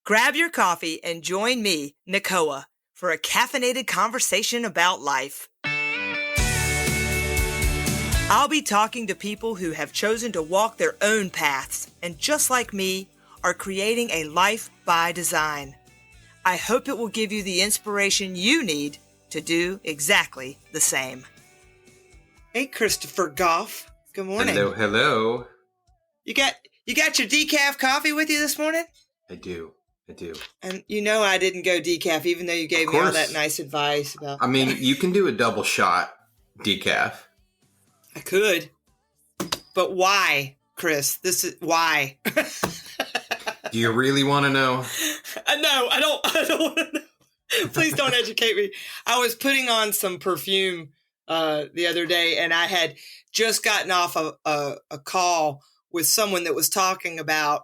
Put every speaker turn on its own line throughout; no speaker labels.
Grab your coffee and join me, Nicoa, for a caffeinated conversation about life. I'll be talking to people who have chosen to walk their own paths and, just like me, are creating a life by design. I hope it will give you the inspiration you need to do exactly the same. Hey, Christopher Goff. Good morning.
Hello.
You got your decaf coffee with you this morning?
I do.
And I didn't go decaf, even though you gave me all that nice advice about.
I mean, you can do a double shot decaf.
I could, but why, Chris? This is why.
Do you really want to know?
No, I don't want to know. Please don't educate me. I was putting on some perfume the other day, and I had just gotten off a call with someone that was talking about,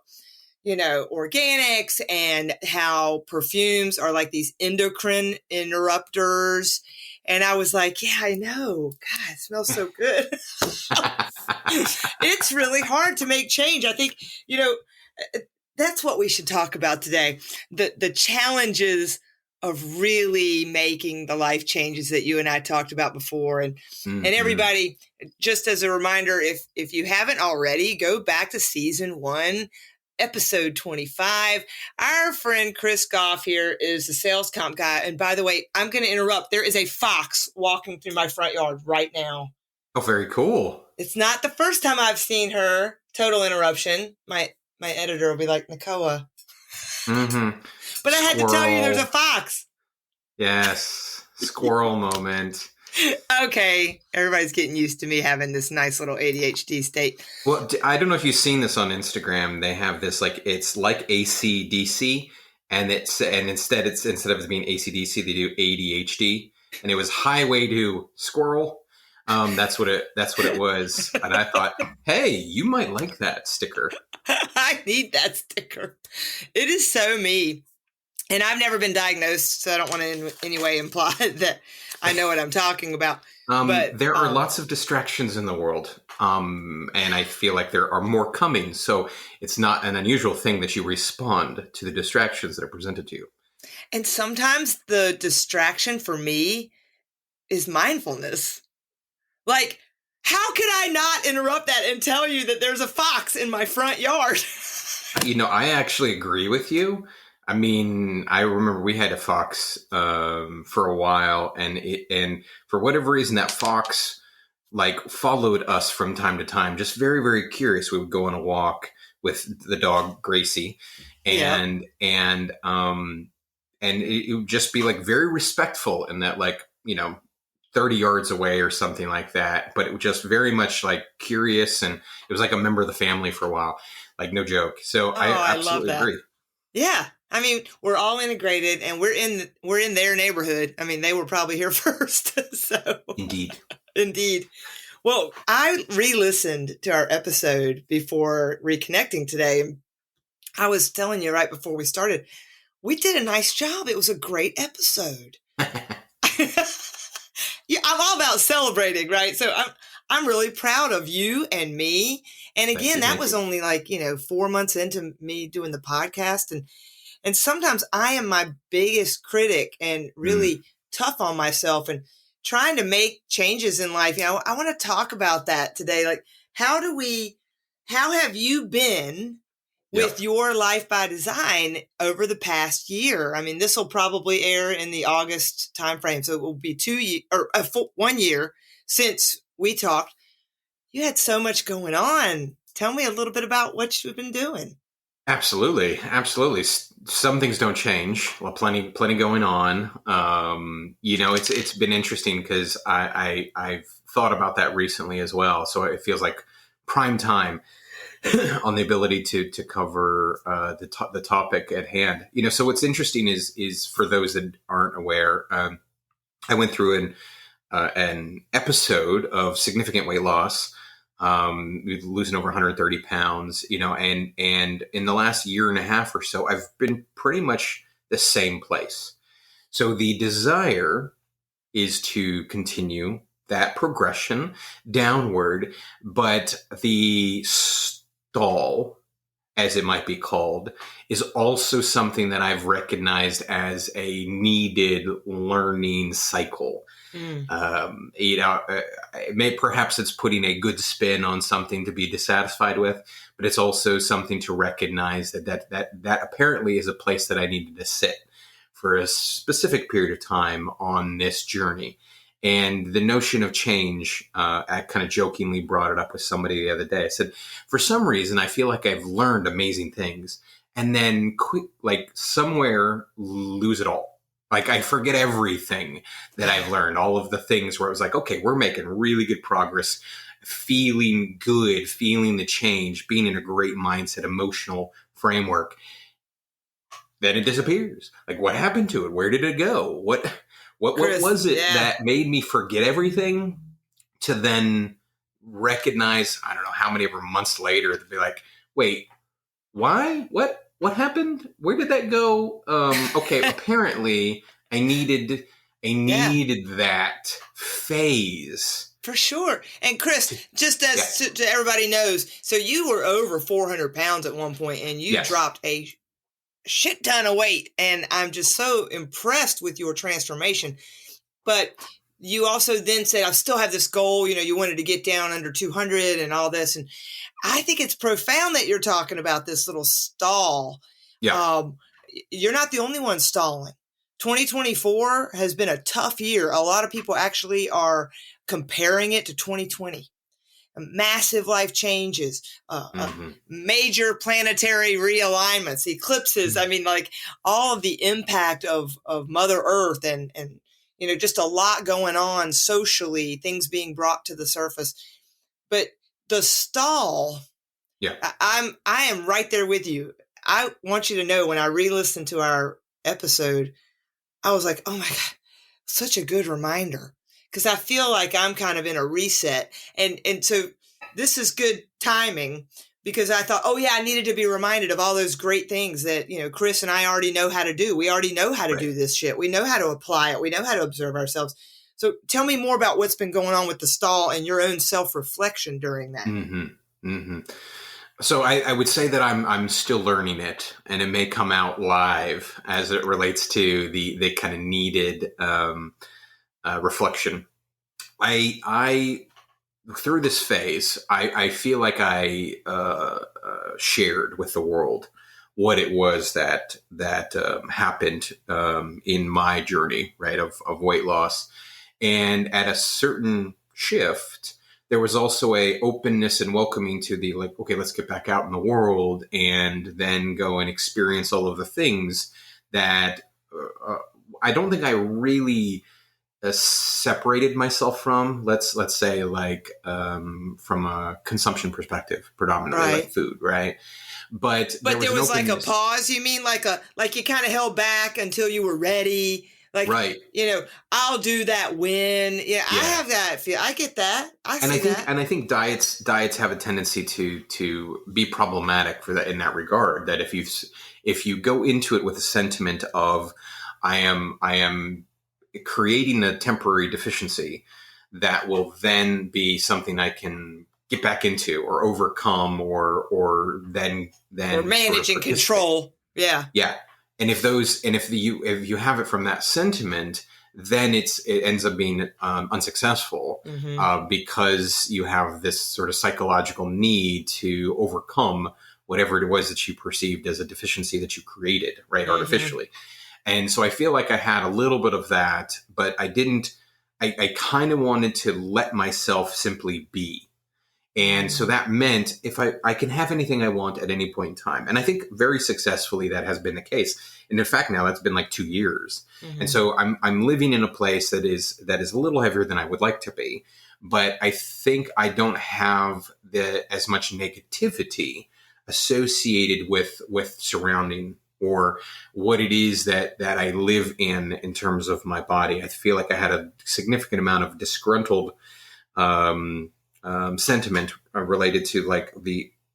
organics and how perfumes are like these endocrine interrupters. And I was like, yeah, I know. God, it smells so good. It's really hard to make change. I think, that's what we should talk about today. The challenges of really making the life changes that you and I talked about before. And everybody, just as a reminder, if you haven't already, go back to season 1, episode 25. Our friend Chris Goff here is the SalescompGuy. And by the way, I'm going to interrupt. There is a fox walking through my front yard right now.
Oh, very cool.
It's not the first time I've seen her. Total interruption. My editor will be like, Nicoa.
Mm-hmm.
But I had to tell you there's a fox.
Yes. Squirrel moment.
Okay. Everybody's getting used to me having this nice little ADHD state.
Well, I don't know if you've seen this on Instagram. They have this it's like AC/DC, and instead of it being AC/DC, they do ADHD, and it was highway to squirrel. That's what it was. And I thought, hey, you might like that sticker.
I need that sticker. It is so me. And I've never been diagnosed, so I don't want to in any way imply that I know what I'm talking about. But
there are lots of distractions in the world. And I feel like there are more coming. So it's not an unusual thing that you respond to the distractions that are presented to you.
And sometimes the distraction for me is mindfulness. Like, how could I not interrupt that and tell you that there's a fox in my front yard?
I actually agree with you. I mean, I remember we had a fox for a while, and for whatever reason, that fox followed us from time to time. Just very, very curious. We would go on a walk with the dog Gracie, and it would just be very respectful in that 30 yards away or something like that. But it was just very much curious, and it was like a member of the family for a while. No joke. So I absolutely agree.
Yeah. I mean, we're all integrated, and we're in their neighborhood. I mean, they were probably here first. So Indeed. Well, I re-listened to our episode before reconnecting today. And I was telling you right before we started, we did a nice job. It was a great episode. Yeah, I'm all about celebrating, right? So I'm really proud of you and me. And again, that was only 4 months into me doing the podcast. And sometimes I am my biggest critic and really tough on myself and trying to make changes in life. I want to talk about that today. How have you been with your life by design over the past year? I mean, this will probably air in the August timeframe. So it will be 1 year since we talked. You had so much going on. Tell me a little bit about what you've been doing.
Absolutely. Some things don't change. Well, plenty going on. It's been interesting because I've thought about that recently as well. So it feels like prime time on the ability to cover the topic at hand. So what's interesting is for those that aren't aware, I went through an episode of significant weight loss. Losing over 130 pounds, and in the last year and a half or so, I've been pretty much the same place. So the desire is to continue that progression downward, but the stall as it might be called, is also something that I've recognized as a needed learning cycle. Perhaps it's putting a good spin on something to be dissatisfied with, but it's also something to recognize that apparently is a place that I needed to sit for a specific period of time on this journey. And the notion of change, I kind of jokingly brought it up with somebody the other day. I said, for some reason, I feel like I've learned amazing things and then somewhere lose it all. Like I forget everything that I've learned, all of the things where I was like, okay, we're making really good progress, feeling good, feeling the change, being in a great mindset, emotional framework. Then it disappears. Like what happened to it? Where did it go? What
Chris,
was it that made me forget everything to then recognize, I don't know how many ever months later, to be like, wait, why? What happened? Where did that go? Okay, apparently I needed that phase.
For sure. And Chris, just as to everybody knows, so you were over 400 pounds at one point and you dropped a shit ton of weight. And I'm just so impressed with your transformation. But you also then said, I still have this goal. You wanted to get down under 200 and all this. And I think it's profound that you're talking about this little stall. Yeah. You're not the only one stalling. 2024 has been a tough year. A lot of people actually are comparing it to 2020. Massive life changes, major planetary realignments, eclipses. I mean, like all of the impact of Mother Earth and just a lot going on socially, things being brought to the surface. But the stall, I am right there with you. I want you to know when I re-listened to our episode, I was like, oh my God, such a good reminder. Because I feel like I'm kind of in a reset. And so this is good timing because I thought, oh yeah, I needed to be reminded of all those great things that, Chris and I already know how to do. We already know how to do this shit. We know how to apply it. We know how to observe ourselves. So tell me more about what's been going on with the stall and your own self-reflection during that.
So I would say that I'm still learning it, and it may come out live as it relates to the kind of needed reflection. I through this phase, I feel like I shared with the world what it was that happened in my journey, right, of weight loss. And at a certain shift, there was also a openness and welcoming to the like, okay, let's get back out in the world and then go and experience all of the things that I don't think I really separated myself from. Let's say like from a consumption perspective, predominantly like food, right? But
there was like a pause. You mean like you kind of held back until you were ready. Like, I'll do that when, I have that feel. I get that. I
think diets have a tendency to be problematic for that in that regard. That if you go into it with a sentiment of, I am creating a temporary deficiency that will then be something I can get back into or overcome or then
or manage and control. Yeah.
Yeah. And if you have it from that sentiment, then it ends up being unsuccessful because you have this sort of psychological need to overcome whatever it was that you perceived as a deficiency that you created, right, artificially. And so I feel like I had a little bit of that, but I didn't. I kind of wanted to let myself simply be. And so that meant if I can have anything I want at any point in time. And I think very successfully that has been the case. And in fact, now that's been like 2 years. And so I'm living in a place that is a little heavier than I would like to be. But I think I don't have as much negativity associated with surrounding or what it is that I live in terms of my body. I feel like I had a significant amount of disgruntled sentiment related to like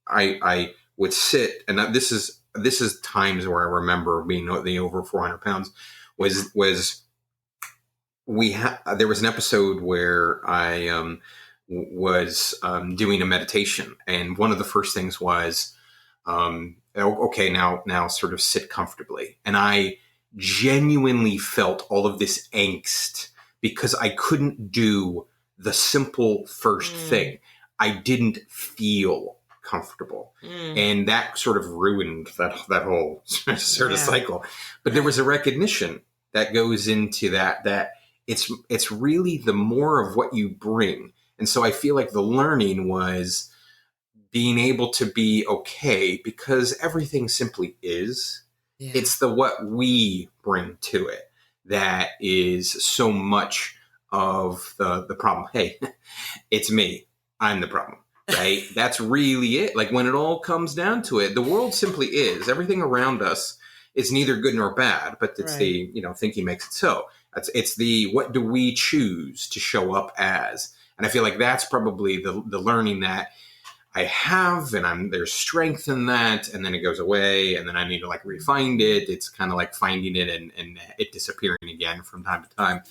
I would sit, and this is times where I remember being the over 400 pounds was there was an episode where I was doing a meditation, and one of the first things was Okay, now sort of sit comfortably. And I genuinely felt all of this angst because I couldn't do the simple first thing. I didn't feel comfortable. And that sort of ruined that whole sort of cycle. But there was a recognition that goes into that it's really the more of what you bring. And so I feel like the learning was being able to be okay because everything simply is. Yeah. It's the what we bring to it that is so much of the problem. Hey, it's me. I'm the problem, right? That's really it. Like when it all comes down to it, the world simply is. Everything around us is neither good nor bad, but it's the, thinking makes it so. It's the what do we choose to show up as? And I feel like that's probably the learning that I have, and there's strength in that, and then it goes away, and then I need to like refine it. It's kind of like finding it and it disappearing again from time to time.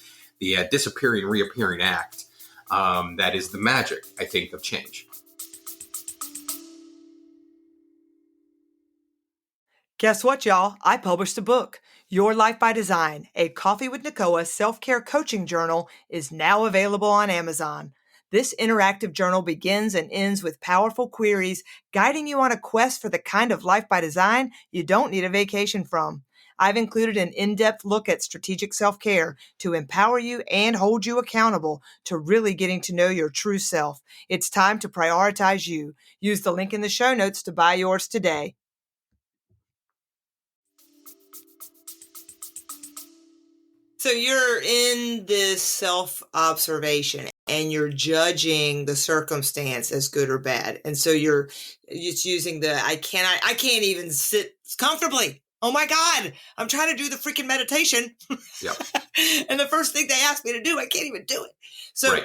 The disappearing, reappearing act, that is the magic, I think, of change.
Guess what, y'all? I published a book. Your Life by Design, a Coffee with Nicoa self-care coaching journal, is now available on Amazon. This interactive journal begins and ends with powerful queries, guiding you on a quest for the kind of life by design you don't need a vacation from. I've included an in-depth look at strategic self-care to empower you and hold you accountable to really getting to know your true self. It's time to prioritize you. Use the link in the show notes to buy yours today. So you're in this self-observation and you're judging the circumstance as good or bad. And so you're just using I can't even sit comfortably. Oh my God, I'm trying to do the freaking meditation.
Yep.
And the first thing they ask me to do, I can't even do it. So,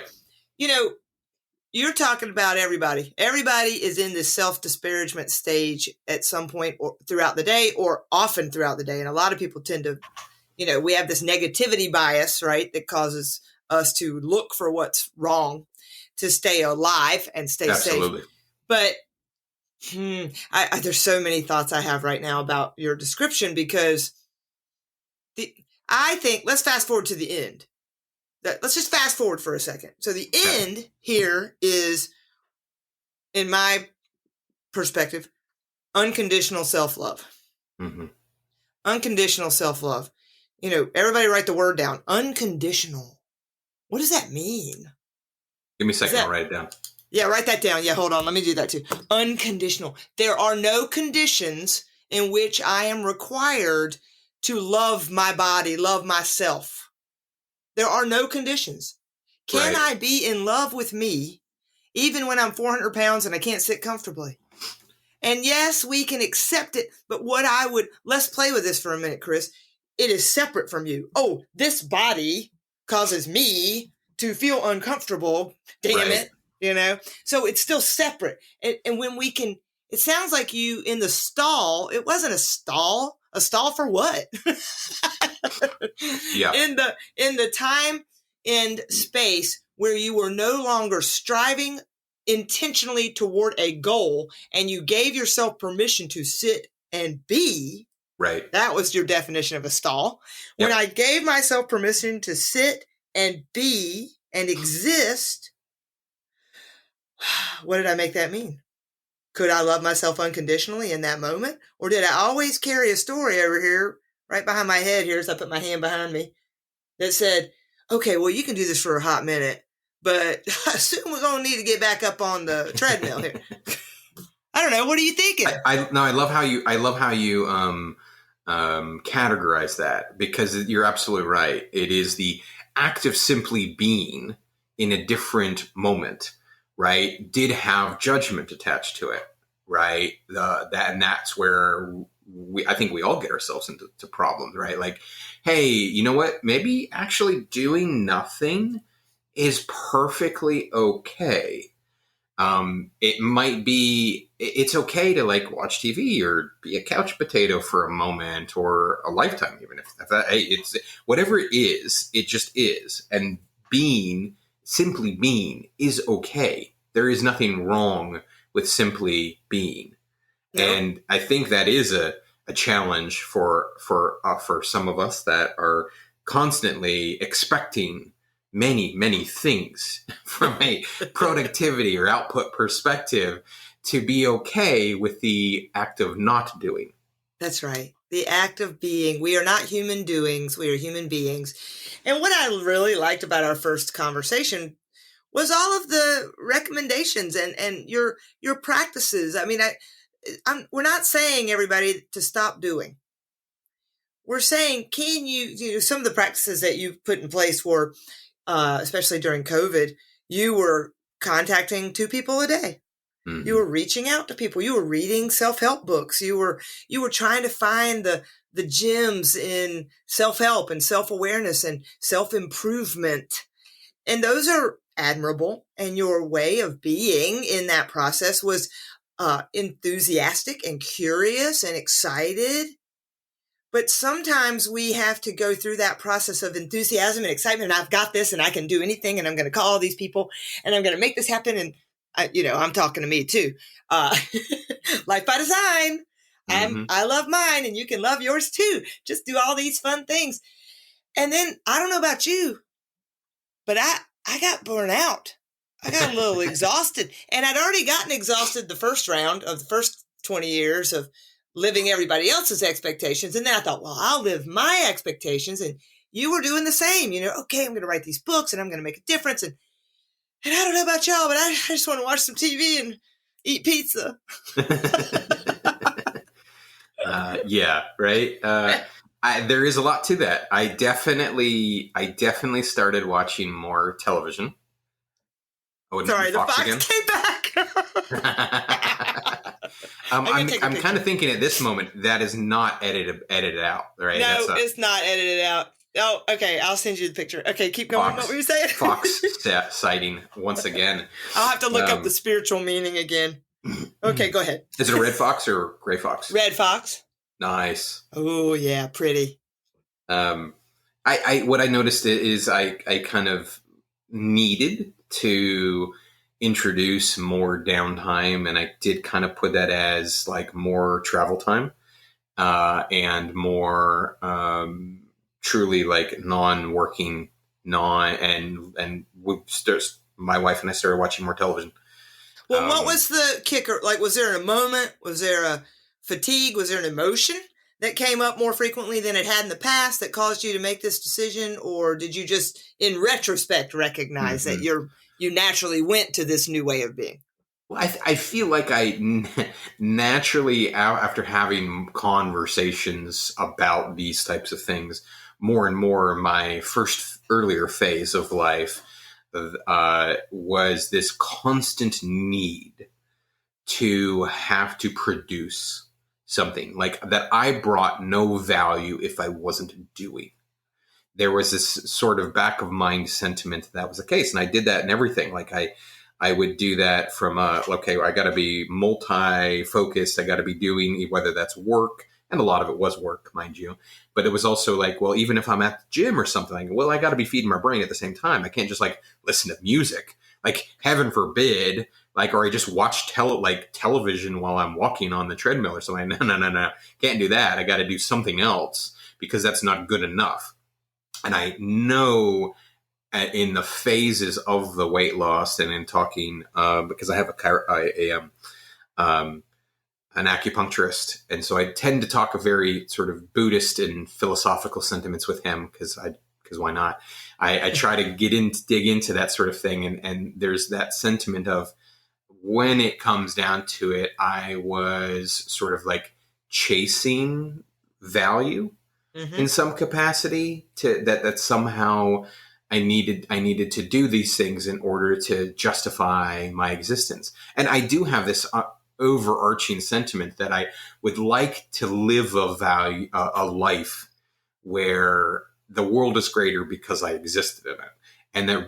you're talking about everybody. Everybody is in this self-disparagement stage at some point or throughout the day or often throughout the day. And a lot of people tend to we have this negativity bias, right, that causes us to look for what's wrong to stay alive and stay safe. But there's so many thoughts I have right now about your description because I think let's fast forward to the end. Let's just fast forward for a second. So the end here is, in my perspective, unconditional self-love. Mm-hmm. Unconditional self-love. Everybody write the word down. Unconditional. What does that mean?
Give me a second. I'll write it down.
Yeah, write that down. Yeah, hold on. Let me do that too. Unconditional. There are no conditions in which I am required to love my body, love myself. There are no conditions. Can I be in love with me even when I'm 400 pounds and I can't sit comfortably? And yes, we can accept it. But let's play with this for a minute, Chris. It is separate from you. Oh, this body causes me to feel uncomfortable. Damn it. So it's still separate. And when we can, it sounds like you in the stall, it wasn't a stall. A stall for what?
Yeah.
In the time and space where you were no longer striving intentionally toward a goal and you gave yourself permission to sit and be.
Right.
That was your definition of a stall. When I gave myself permission to sit and be and exist, what did I make that mean? Could I love myself unconditionally in that moment? Or did I always carry a story over here, right behind my head here, as I put my hand behind me, that said, okay, well, you can do this for a hot minute, but soon we're going to need to get back up on the treadmill here. I don't know. What are you thinking?
I love how you categorize that, because you're absolutely right. It is the act of simply being in a different moment, right? Did have judgment attached to it, right? And that's where I think we all get ourselves into problems, right? Like, hey, you know what? Maybe actually doing nothing is perfectly okay. It might be, it's okay to like watch TV or be a couch potato for a moment or a lifetime, even if that, hey, it's whatever it is, it just is. And simply being is okay. There is nothing wrong with simply being.
Nope.
And I think that is a challenge for some of us that are constantly expecting many things from a productivity or output perspective, to be okay with the act of not doing.
That's right. The act of being. We are not human doings. We are human beings. And what I really liked about our first conversation was all of the recommendations and your practices. I mean, we're not saying everybody to stop doing. We're saying, can you some of the practices that you've put in place were, especially during COVID, you were contacting 2 people a day. Mm-hmm. You were reaching out to people. You were reading self-help books. You were trying to find the gems in self-help and self-awareness and self-improvement. And those are admirable. And your way of being in that process was enthusiastic and curious and excited. But sometimes we have to go through that process of enthusiasm and excitement. And I've got this and I can do anything. And I'm going to call all these people and I'm going to make this happen. And I'm talking to me too. Life by design. I love mine and you can love yours too. Just do all these fun things. And then I don't know about you, but I got burnt out. I got a little exhausted, and I'd already gotten exhausted the first round of the first 20 years of living everybody else's expectations. And then I thought, well, I'll live my expectations. And you were doing the same, okay, I'm going to write these books and I'm going to make a difference. And I don't know about y'all, but I just want to watch some TV and eat pizza.
Yeah, right. There is a lot to that. I definitely started watching more television.
Sorry, the fox again came back.
I'm kind of thinking at this moment that is not edited out, right?
No, it's not edited out. Oh, okay. I'll send you the picture. Okay, keep going. What were you saying?
Fox sighting once again.
I'll have to look up the spiritual meaning again. Okay, go ahead.
Is it a red fox or gray fox?
Red fox.
Nice.
Oh yeah, pretty.
I what I noticed is I kind of needed to introduce more downtime, and I did kind of put that as like more travel time, and more truly like non-working, and my wife and I started watching more television.
Well, what was the kicker? Like, was there a moment? Was there a fatigue? Was there an emotion that came up more frequently than it had in the past that caused you to make this decision? Or did you just, in retrospect, recognize that you naturally went to this new way of being?
Well, I feel like I naturally, after having conversations about these types of things, more and more in my earlier phase of life, was this constant need to have to produce something, like that I brought no value if I wasn't doing. There was this sort of back of mind sentiment that was the case. And I did that in everything. Like I would do that from, okay, I got to be multi-focused. I got to be doing, whether that's work, and a lot of it was work, mind you. But it was also like, well, even if I'm at the gym or something, well, I got to be feeding my brain at the same time. I can't just like listen to music, like heaven forbid, like, or I just watch television while I'm walking on the treadmill or something. No. Can't do that. I got to do something else because that's not good enough. And I know in the phases of the weight loss and in talking, because I have an acupuncturist. And so I tend to talk a very sort of Buddhist and philosophical sentiments with him because why not? I try to dig into that sort of thing. And there's that sentiment of, when it comes down to it, I was sort of like chasing value in some capacity, to that somehow I needed to do these things in order to justify my existence. And I do have this overarching sentiment that I would like to live a life where the world is greater because I existed in it, and there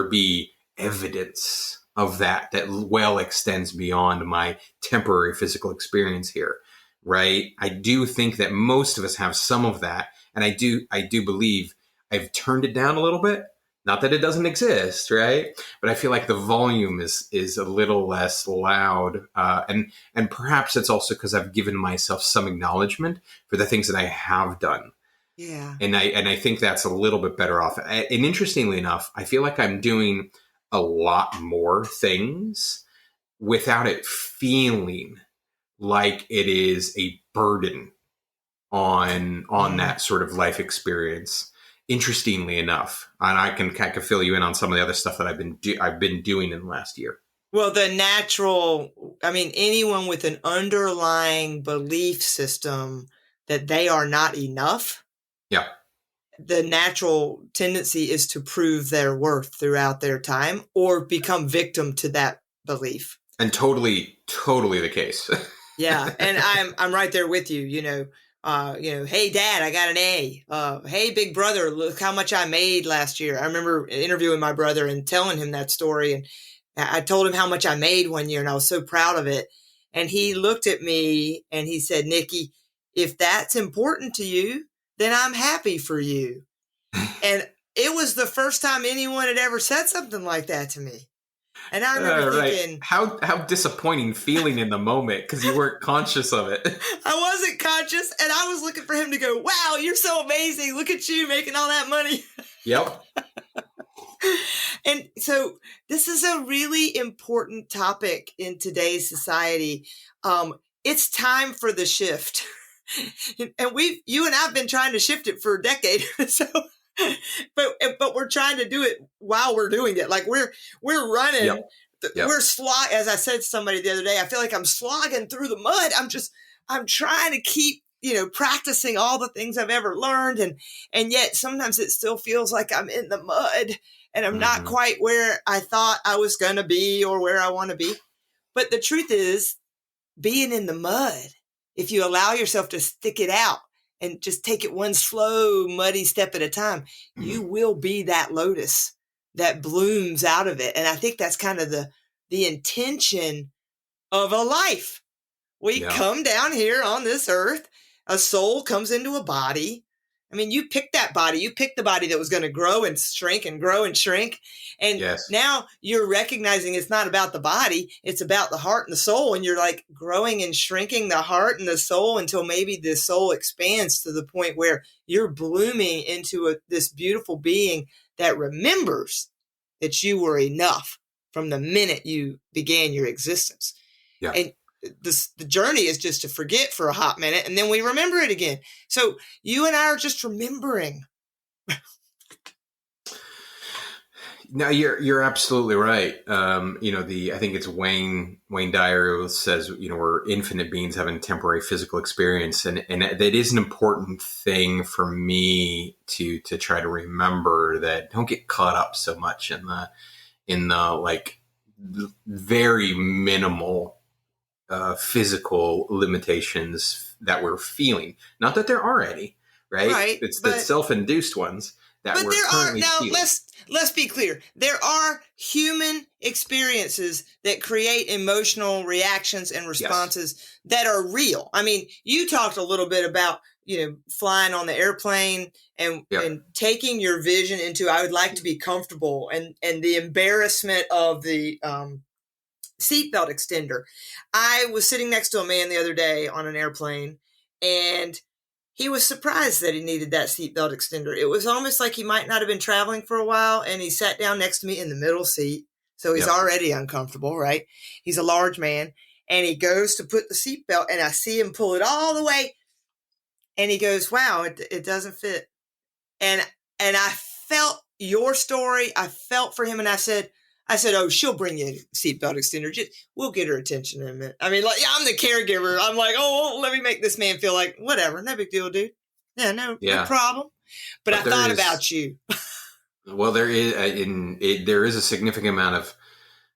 be evidence of that well extends beyond my temporary physical experience here, right? I do think that most of us have some of that, and I do believe I've turned it down a little bit, Not that it doesn't exist, right? But I feel like the volume is a little less loud, and perhaps it's also because I've given myself some acknowledgement for the things that I have done.
Yeah.
And I think that's a little bit better off. And interestingly enough, I feel like I'm doing a lot more things without it feeling like it is a burden on that sort of life experience. Interestingly enough, and I can fill you in on some of the other stuff that I've been doing in the last year.
Well, anyone with an underlying belief system that they are not enough.
Yeah.
The natural tendency is to prove their worth throughout their time or become victim to that belief.
And totally the case.
Yeah. And I'm right there with you, hey dad, I got an A. Hey big brother, look how much I made last year. I remember interviewing my brother and telling him that story. And I told him how much I made one year and I was so proud of it. And he looked at me and he said, Nikki, if that's important to you, then I'm happy for you. And it was the first time anyone had ever said something like that to me. And I remember thinking,
how disappointing feeling in the moment because you weren't conscious of it.
I wasn't conscious, and I was looking for him to go, wow, you're so amazing. Look at you making all that money.
Yep.
And so this is a really important topic in today's society. It's time for the shift. And you and I have been trying to shift it for a decade. So, but we're trying to do it while we're doing it. Like we're running. Yep. We're as I said to somebody the other day, I feel like I'm slogging through the mud. I'm trying to keep, practicing all the things I've ever learned. And yet sometimes it still feels like I'm in the mud and I'm not quite where I thought I was going to be or where I want to be. But the truth is, being in the mud, if you allow yourself to stick it out and just take it one slow, muddy step at a time, you will be that lotus that blooms out of it. And I think that's kind of the intention of a life. We come down here on this earth, a soul comes into a body. I mean, you picked that body. You picked the body that was going to grow and shrink and grow and shrink. And now you're recognizing it's not about the body. It's about the heart and the soul. And you're like growing and shrinking the heart and the soul until maybe the soul expands to the point where you're blooming into this beautiful being that remembers that you were enough from the minute you began your existence. Yeah. And the journey is just to forget for a hot minute and then we remember it again. So you and I are just remembering.
No, you're absolutely right. I think it's Wayne Dyer who says, we're infinite beings having temporary physical experience. And that is an important thing for me to try to remember, that don't get caught up so much in the like very minimal physical limitations that we're feeling. Not that there are any, right? It's the self-induced ones that we're currently feeling.
Let's be clear. There are human experiences that create emotional reactions and responses that are real. I mean, you talked a little bit about, flying on the airplane and taking your vision into, I would like to be comfortable, and the embarrassment of the seatbelt extender. I was sitting next to a man the other day on an airplane, and he was surprised that he needed that seatbelt extender. It was almost like he might not have been traveling for a while, and he sat down next to me in the middle seat. So he's already uncomfortable, right? He's a large man, and he goes to put the seatbelt, and I see him pull it all the way, and he goes, wow, it doesn't fit. And I felt your story. I felt for him, and I said, oh, she'll bring you a seatbelt extender. We'll get her attention in a minute. I mean, I'm the caregiver. I'm like, let me make this man feel like, whatever, no big deal, dude. Yeah, no problem. But I thought about you.
Well, there is a significant amount of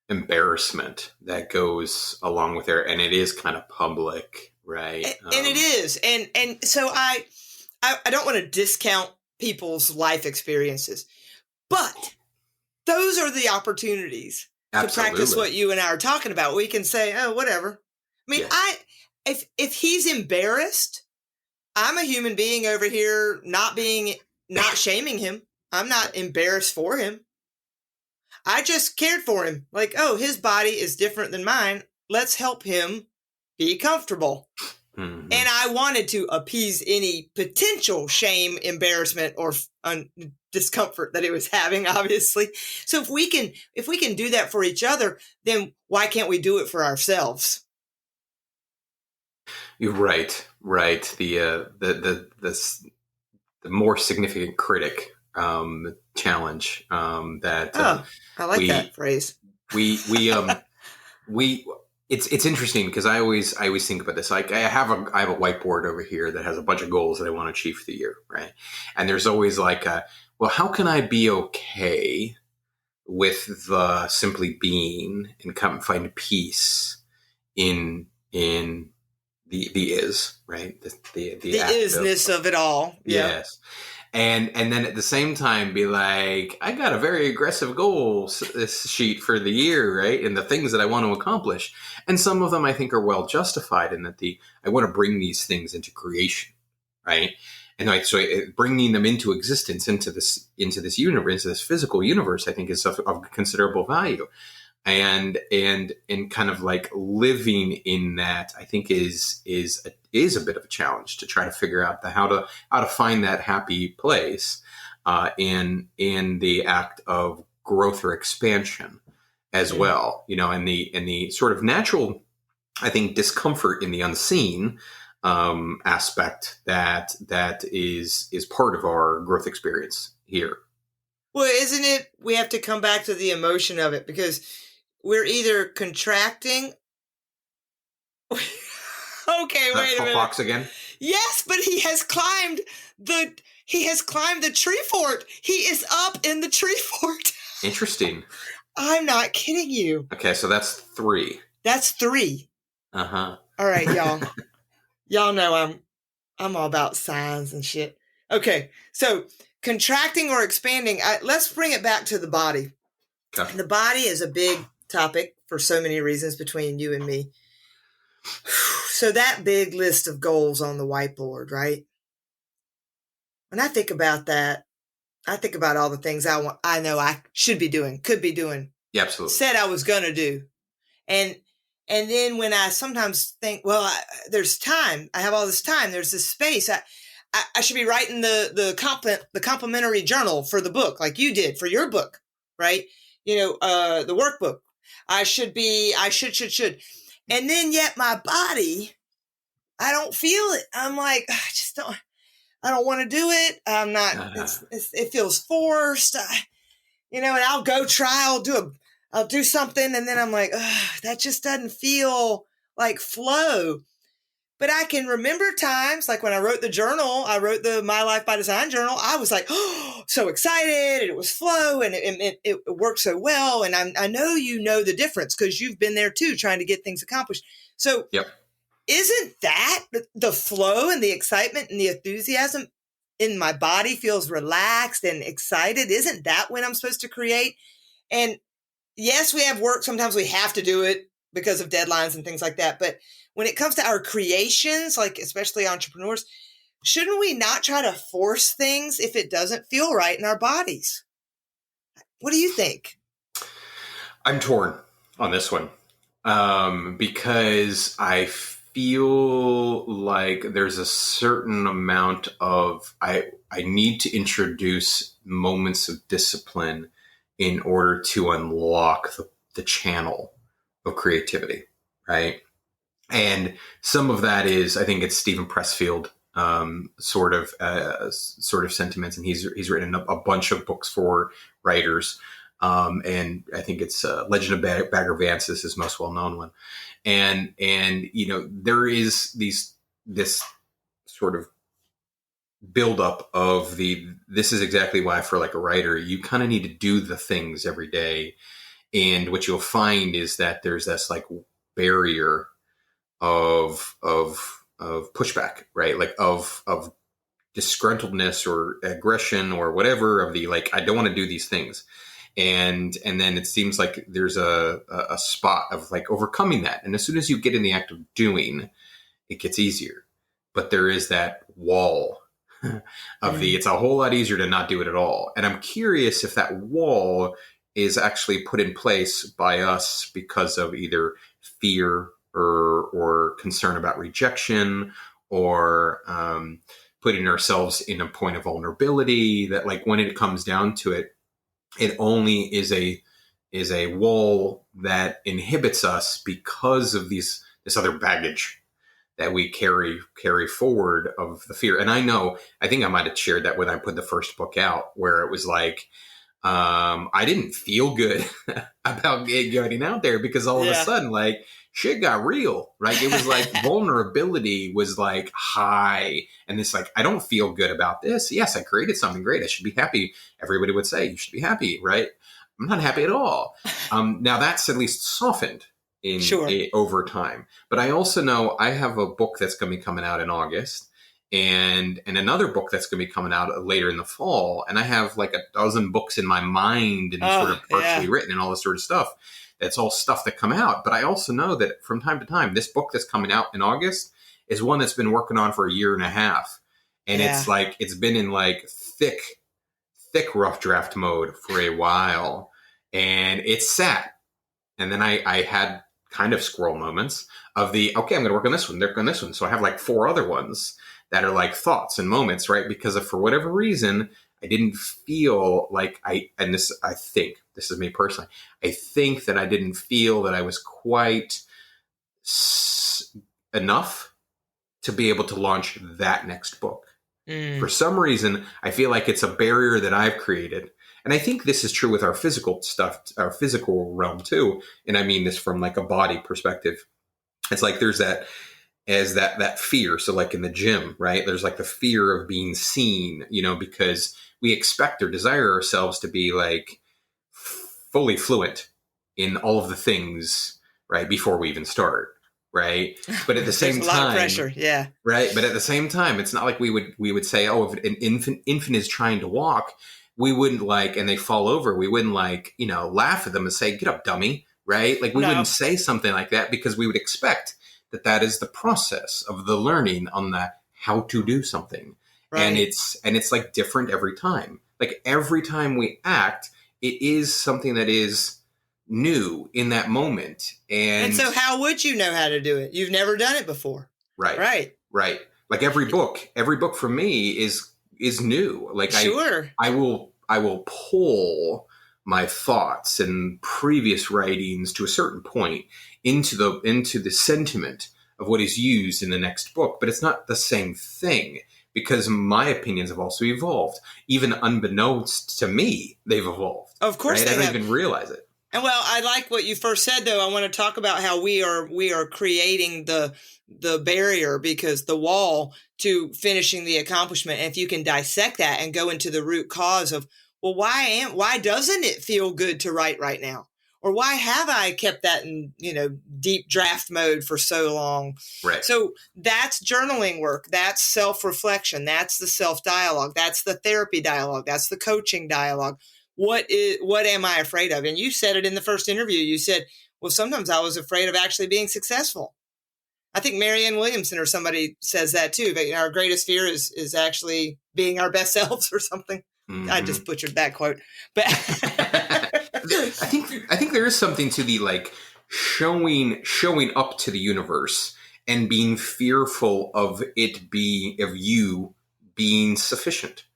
embarrassment that goes along with it, and it is kind of public, right?
And it is. And so I don't want to discount people's life experiences, but those are the opportunities to practice what you and I are talking about. We can say, oh, whatever. I mean, if he's embarrassed, I'm a human being over here, not shaming him. I'm not embarrassed for him. I just cared for him. Like, oh, his body is different than mine. Let's help him be comfortable. Mm-hmm. And I wanted to appease any potential shame, embarrassment, or discomfort that he was having, obviously. So if we can do that for each other, then why can't we do it for ourselves?
You're right. The more significant critic challenge that
I like that phrase.
It's interesting because I always think about this. Like I have a whiteboard over here that has a bunch of goals that I want to achieve for the year, right? And there's always like, well, how can I be okay with the simply being and come find peace in the is, right? The
isness of it all. Yeah.
Yes. And then at the same time be like, I got a very aggressive goal sheet for the year, right? And the things that I want to accomplish. And some of them I think are well justified in that I want to bring these things into creation, right? And so bringing them into existence, into this universe, into this physical universe, I think is of considerable value. And kind of like living in that, I think is a bit of a challenge to try to figure out how to find that happy place in the act of growth or expansion as well, and the sort of natural, I think, discomfort in the unseen aspect that is part of our growth experience here.
Well, isn't it? We have to come back to the emotion of it because we're either contracting. Okay, wait a minute.
Fox again?
Yes, but he has climbed the tree fort. He is up in the tree fort.
Interesting.
I'm not kidding you.
Okay, so that's 3.
That's 3.
Uh-huh.
All right, y'all. Y'all know I'm all about signs and shit. Okay, so contracting or expanding. Let's bring it back to the body. Okay. The body is a big topic for so many reasons between you and me. So that big list of goals on the whiteboard, right? When I think about that, I think about all the things I know I should be doing, could be doing.
Yeah, absolutely.
Said I was going to do. And then when I sometimes think, well, there's time. I have all this time. There's this space. I should be writing the complimentary journal for the book like you did for your book, right? The workbook. I should. And then yet my body, I don't feel it. I'm like, I don't want to do it. I'm not, it feels forced. And I'll go try, I'll do something. And then I'm like, that just doesn't feel like flow. But I can remember times like when I wrote the journal, I wrote the My Life by Design journal. I was like, so excited, and it was flow, and it worked so well. And I know you know the difference because you've been there too, trying to get things accomplished. So yep. Isn't that the flow and the excitement and the enthusiasm in my body feels relaxed and excited? Isn't that when I'm supposed to create? And yes, we have work. Sometimes we have to do it because of deadlines and things like that. But when it comes to our creations, like especially entrepreneurs, shouldn't we not try to force things if it doesn't feel right in our bodies? What do you think?
I'm torn on this one because I feel like there's a certain amount of I need to introduce moments of discipline in order to unlock the channel of creativity, right? And some of that is, I think it's Stephen Pressfield sort of sentiments, and he's written a bunch of books for writers, and I think it's Legend of Bagger Vance is his most well-known one, and there is this sort of buildup of this is exactly why for like a writer you kind of need to do the things every day, and what you'll find is that there's this like barrier of pushback, right? Like of disgruntledness or aggression or whatever of the like I don't want to do these things, and then it seems like there's a spot of like overcoming that, and as soon as you get in the act of doing, it gets easier. But there is that wall of the, it's a whole lot easier to not do it at all. And I'm curious if that wall is actually put in place by us because of either fear or concern about rejection, or putting ourselves in a point of vulnerability, that like when it comes down to it, it only is a wall that inhibits us because of this other baggage that we carry forward of the fear. And I think I might have shared that when I put the first book out, where it was like, I didn't feel good about getting out there, because all of a sudden, like, shit got real, right? It was like vulnerability was like high, and this like, I don't feel good about this. Yes, I created something great. I should be happy. Everybody would say you should be happy, right? I'm not happy at all. Now that's at least softened over time. But I also know I have a book that's going to be coming out in August, and another book that's going to be coming out later in the fall. And I have like a dozen books in my mind and sort of partially written and all this sort of stuff. That's all stuff that come out. But I also know that from time to time, this book that's coming out in August is one that's been working on for a year and a half. And it's like, it's been in like thick rough draft mode for a while. And it sat. And then I had kind of squirrel moments of the, okay, I'm going to work on this one, work on this one. So I have like 4 other ones that are like thoughts and moments, right? Because for whatever reason, I didn't feel like I think, this is me personally, I think that I didn't feel that I was quite enough to be able to launch that next book. For some reason, I feel like it's a barrier that I've created. And I think this is true with our physical stuff, our physical realm too. And I mean this from like a body perspective. It's like there's that fear. So like in the gym, right? There's like the fear of being seen, because we expect or desire ourselves to be like fully fluent in all of the things, right? Before we even start. Right. But at the same time, a lot of
pressure. Yeah.
Right. But at the same time, it's not like we would say, oh, if an infant is trying to walk, we wouldn't like, and they fall over, we wouldn't like, laugh at them and say, get up, dummy. Right. Like we wouldn't say something like that, because we would expect that is the process of the learning on the how to do something. Right. And it's like different every time. Like every time we act, it is something that is new in that moment. And
so how would you know how to do it? You've never done it before. Right.
Like every book for me is new. Like
sure.
I will pull my thoughts and previous writings to a certain point into the sentiment of what is used in the next book, but it's not the same thing, because my opinions have also evolved. Even unbeknownst to me, they've evolved.
Of course,
right? I don't even realize it.
And well, I like what you first said, though. I want to talk about how we are creating the barrier, because the wall to finishing the accomplishment. And if you can dissect that and go into the root cause of, well, why doesn't it feel good to write right now? Or why have I kept that in, deep draft mode for so long?
Right.
So that's journaling work. That's self-reflection. That's the self-dialogue. That's the therapy dialogue. That's the coaching dialogue. What am I afraid of? And you said it in the first interview. You said, well, sometimes I was afraid of actually being successful. I think Marianne Williamson or somebody says that too. But our greatest fear is actually being our best selves or something. Mm-hmm. I just butchered that quote. But
I think there is something to the like showing up to the universe and being fearful of you being sufficient.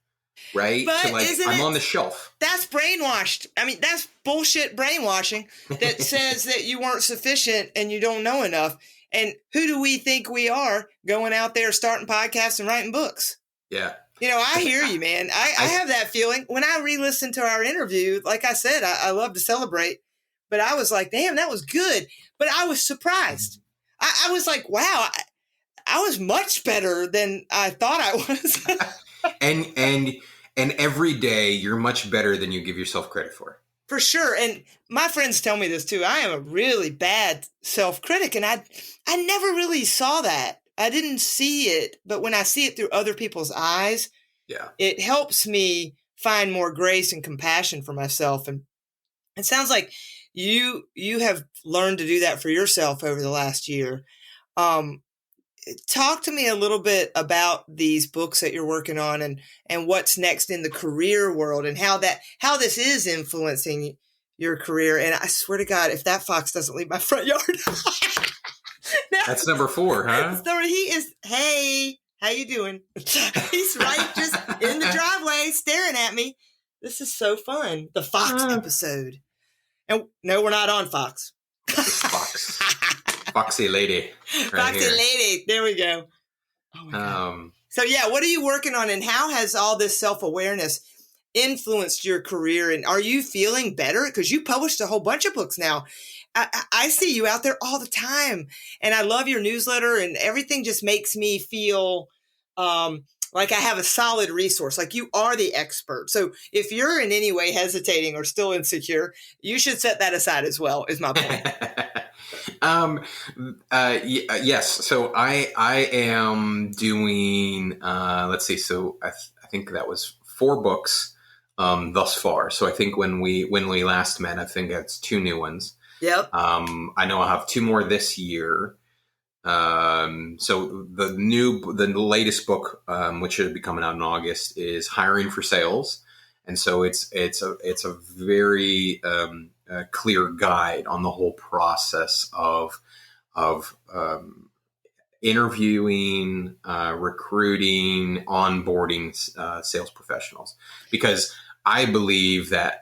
Right?
But
to like, I'm on the shelf.
That's brainwashed. I mean, that's bullshit brainwashing that says that you weren't sufficient and you don't know enough. And who do we think we are going out there starting podcasts and writing books?
Yeah.
I hear you, man. I have that feeling. When I re-listened to our interview, like I said, I love to celebrate. But I was like, damn, that was good. But I was surprised. I was like, wow, I was much better than I thought I was.
And every day you're much better than you give yourself credit for.
For sure. And my friends tell me this too. I am a really bad self-critic, and I never really saw that. I didn't see it, but when I see it through other people's eyes, it helps me find more grace and compassion for myself. And it sounds like you have learned to do that for yourself over the last year. talk to me a little bit about these books that you're working on and what's next in the career world and how this is influencing your career. And I swear to God, if that fox doesn't leave my front yard. Now,
that's number 4, huh?
So he is, hey, how you doing? He's right just in the driveway staring at me. This is so fun. The Fox episode. And no, we're not on Fox.
Fox. Foxy lady. Right
Foxy
here.
lady. There we go. Oh my God. So yeah, what are you working on and how has all this self-awareness influenced your career? And are you feeling better? Because you published a whole bunch of books now. I see you out there all the time and I love your newsletter and everything just makes me feel like I have a solid resource, like you are the expert. So if you're in any way hesitating or still insecure, you should set that aside as well, is my point.
Yes. So I am doing, let's see. So I think that was 4 books, thus far. So I think when we last met, I think that's 2 new ones.
Yep.
I know I'll have 2 more this year. So the latest book, which should be coming out in August, is Hiring for Sales. And so it's a very, clear guide on the whole process of interviewing, recruiting, onboarding, sales professionals, because I believe that,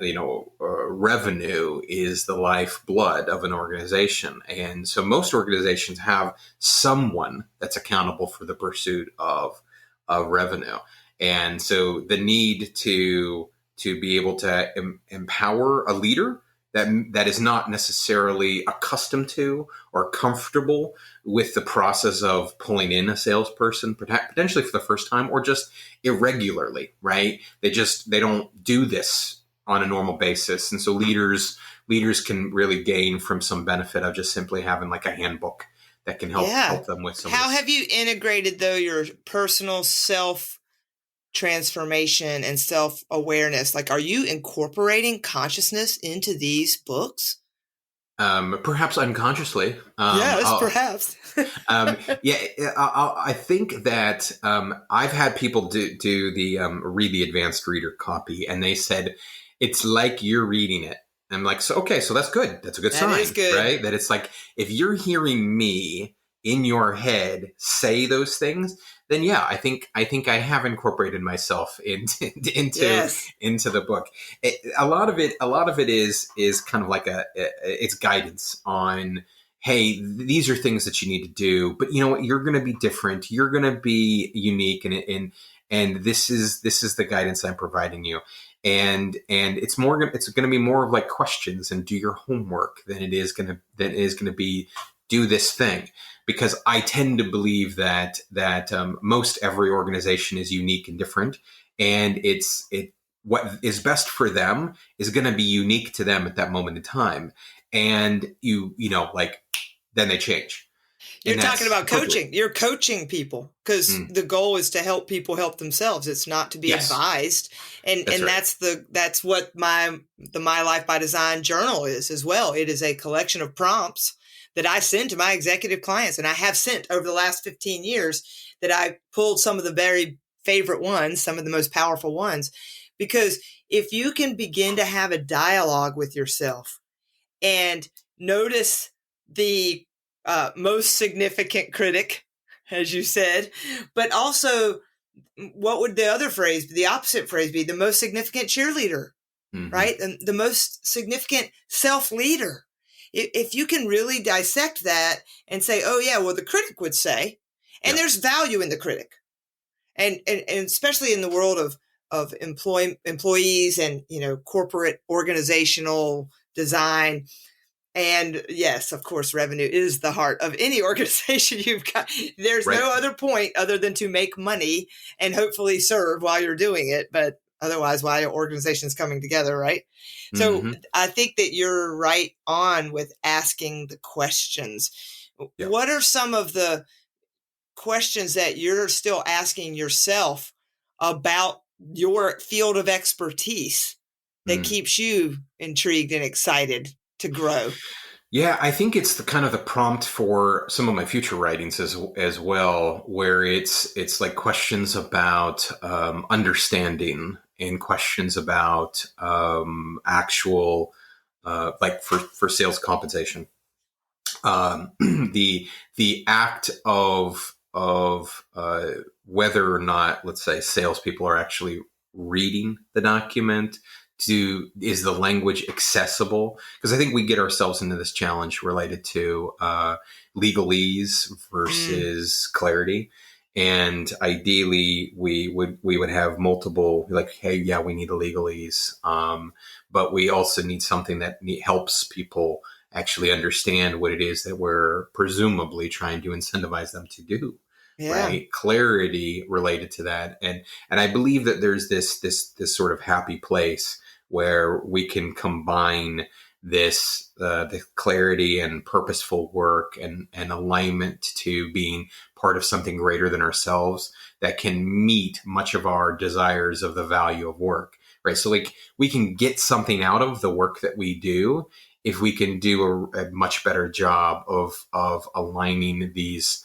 revenue is the lifeblood of an organization. And so most organizations have someone that's accountable for the pursuit of revenue. And so the need to be able to empower a leader that is not necessarily accustomed to or comfortable with the process of pulling in a salesperson, potentially for the first time or just irregularly, right? They don't do this on a normal basis. And so leaders can really gain from some benefit of just simply having like a handbook that can help them with some.
How have you integrated though your personal self transformation and self-awareness? Like, are you incorporating consciousness into these books?
Perhaps unconsciously.
Perhaps.
I think that I've had people do the read the advanced reader copy, and they said it's like you're reading it. I'm like, so that's good. That's a good sign,
is good.
Right? That it's like if you're hearing me in your head say those things, then yeah, I think I have incorporated myself into the book. A lot of it is kind of like it's guidance on, hey, these are things that you need to do, but you know what, you're going to be different, you're going to be unique, and this is the guidance I'm providing you. And it's going to be more of like questions and do your homework than it is going to be do this thing. Because I tend to believe that most every organization is unique and different, and what is best for them is going to be unique to them at that moment in time, and then they change.
You're talking about coaching. You're coaching people because the goal is to help people help themselves. It's not to be advised, and that's what my Life by Design journal is as well. It is a collection of prompts that I send to my executive clients, and I have sent over the last 15 years, that I pulled some of the very favorite ones, some of the most powerful ones, because if you can begin to have a dialogue with yourself and notice the most significant critic, as you said, but also what would the opposite phrase be? The most significant cheerleader, right? And the most significant self-leader. If you can really dissect that and say, oh yeah, well, the critic would say, and there's value in the critic. And especially in the world of employees and, corporate organizational design. And yes, of course, revenue is the heart of any organization you've got. There's no other point other than to make money and hopefully serve while you're doing it. But otherwise, why are organizations coming together, right? So I think that you're right on with asking the questions. Yep. What are some of the questions that you're still asking yourself about your field of expertise that keeps you intrigued and excited to grow?
Yeah, I think it's the kind of the prompt for some of my future writings as well, where it's like questions about understanding and questions about actual like for sales compensation, the act of whether or not, let's say, salespeople are actually reading the document. Is the language accessible? Because I think we get ourselves into this challenge related to legalese versus clarity. And ideally, we would have multiple, like, hey, yeah, we need a legalese, but we also need something that helps people actually understand what it is that we're presumably trying to incentivize them to do.
Yeah.
Right, clarity related to that, and I believe that there's this sort of happy place where we can combine this the clarity and purposeful work and alignment to being part of something greater than ourselves that can meet much of our desires of the value of work. Right, so like we can get something out of the work that we do if we can do a much better job of aligning these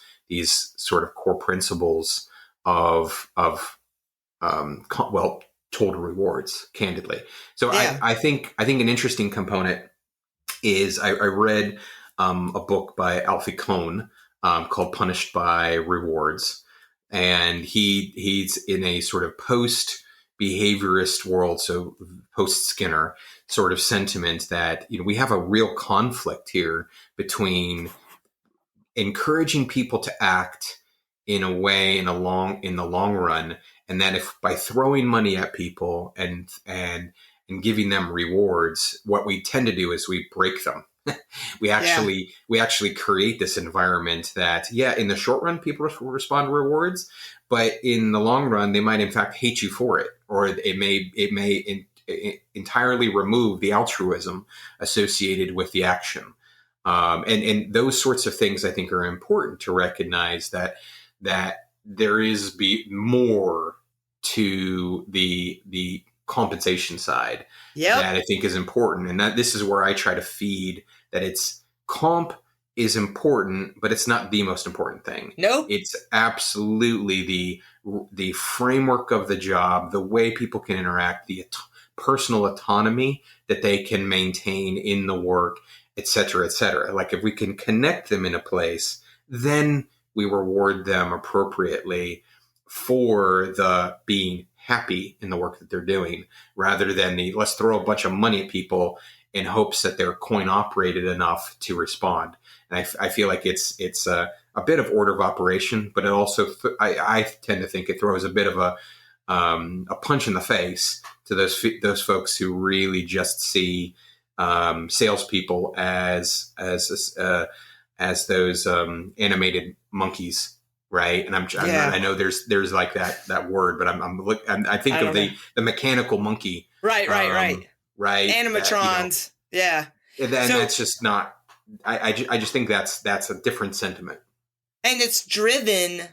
sort of core principles of well, total rewards, candidly. So
Yeah.
I think an interesting component is I read a book by Alfie Kohn called Punished by Rewards, and he's in a sort of post behaviorist world, so post Skinner sort of sentiment that, you know, we have a real conflict here between encouraging people to act in a way in the long run, and that if by throwing money at people and giving them rewards, what we tend to do is we break them. we actually create this environment that, yeah, in the short run people respond to rewards, but in the long run they might in fact hate you for it, or it may entirely remove the altruism associated with the action. And those sorts of things I think are important to recognize, that there is more to the compensation side
Yep.
that I think is important, and that this is where I try to feed that it's comp is important, but it's not the most important thing.
Nope.
It's absolutely the framework of the job, the way people can interact, the personal autonomy that they can maintain in the work, et cetera, et cetera. Like if we can connect them in a place, then we reward them appropriately for the being happy in the work that they're doing, rather than let's throw a bunch of money at people in hopes that they're coin operated enough to respond. And I feel like it's a bit of order of operation, but it also, I tend to think it throws a bit of a punch in the face to those folks who really just see salespeople as those animated monkeys, right? And I know there's like that word, but I think of the mechanical monkey,
right,
right,
animatrons,
and that's just not. I just think that's a different sentiment,
and it's driven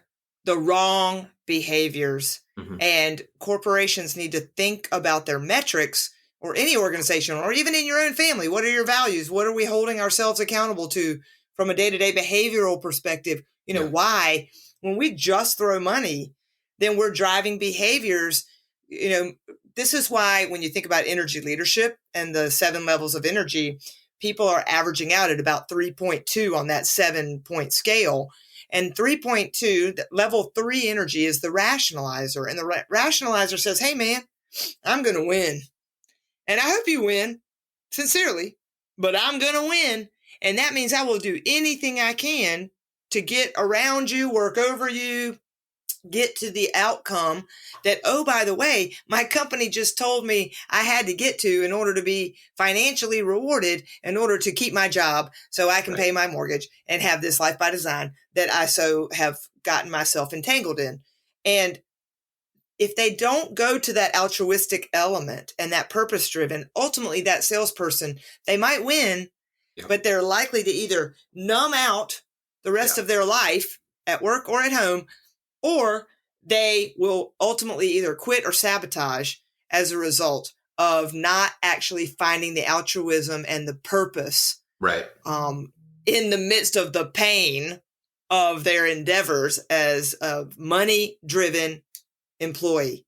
the wrong behaviors. Mm-hmm. And corporations need to think about their metrics, or any organization, or even in your own family. What are your values? What are we holding ourselves accountable to from a day-to-day behavioral perspective? Why, when we just throw money, then we're driving behaviors. This is why when you think about energy leadership and the 7 levels of energy, people are averaging out at about 3.2 on that 7-point scale. And 3.2, level 3 energy, is the rationalizer. And the rationalizer says, hey, man, I'm going to win. And I hope you win, sincerely, but I'm going to win. And that means I will do anything I can to get around you, work over you, get to the outcome that, oh, by the way, my company just told me I had to get to in order to be financially rewarded, in order to keep my job so I can pay my mortgage and have this life by design that I so have gotten myself entangled in. And if they don't go to that altruistic element and that purpose driven, ultimately that salesperson, they might win, but they're likely to either numb out the rest of their life at work or at home, or they will ultimately either quit or sabotage as a result of not actually finding the altruism and the purpose
Right.
In the midst of the pain of their endeavors as a money-driven employee.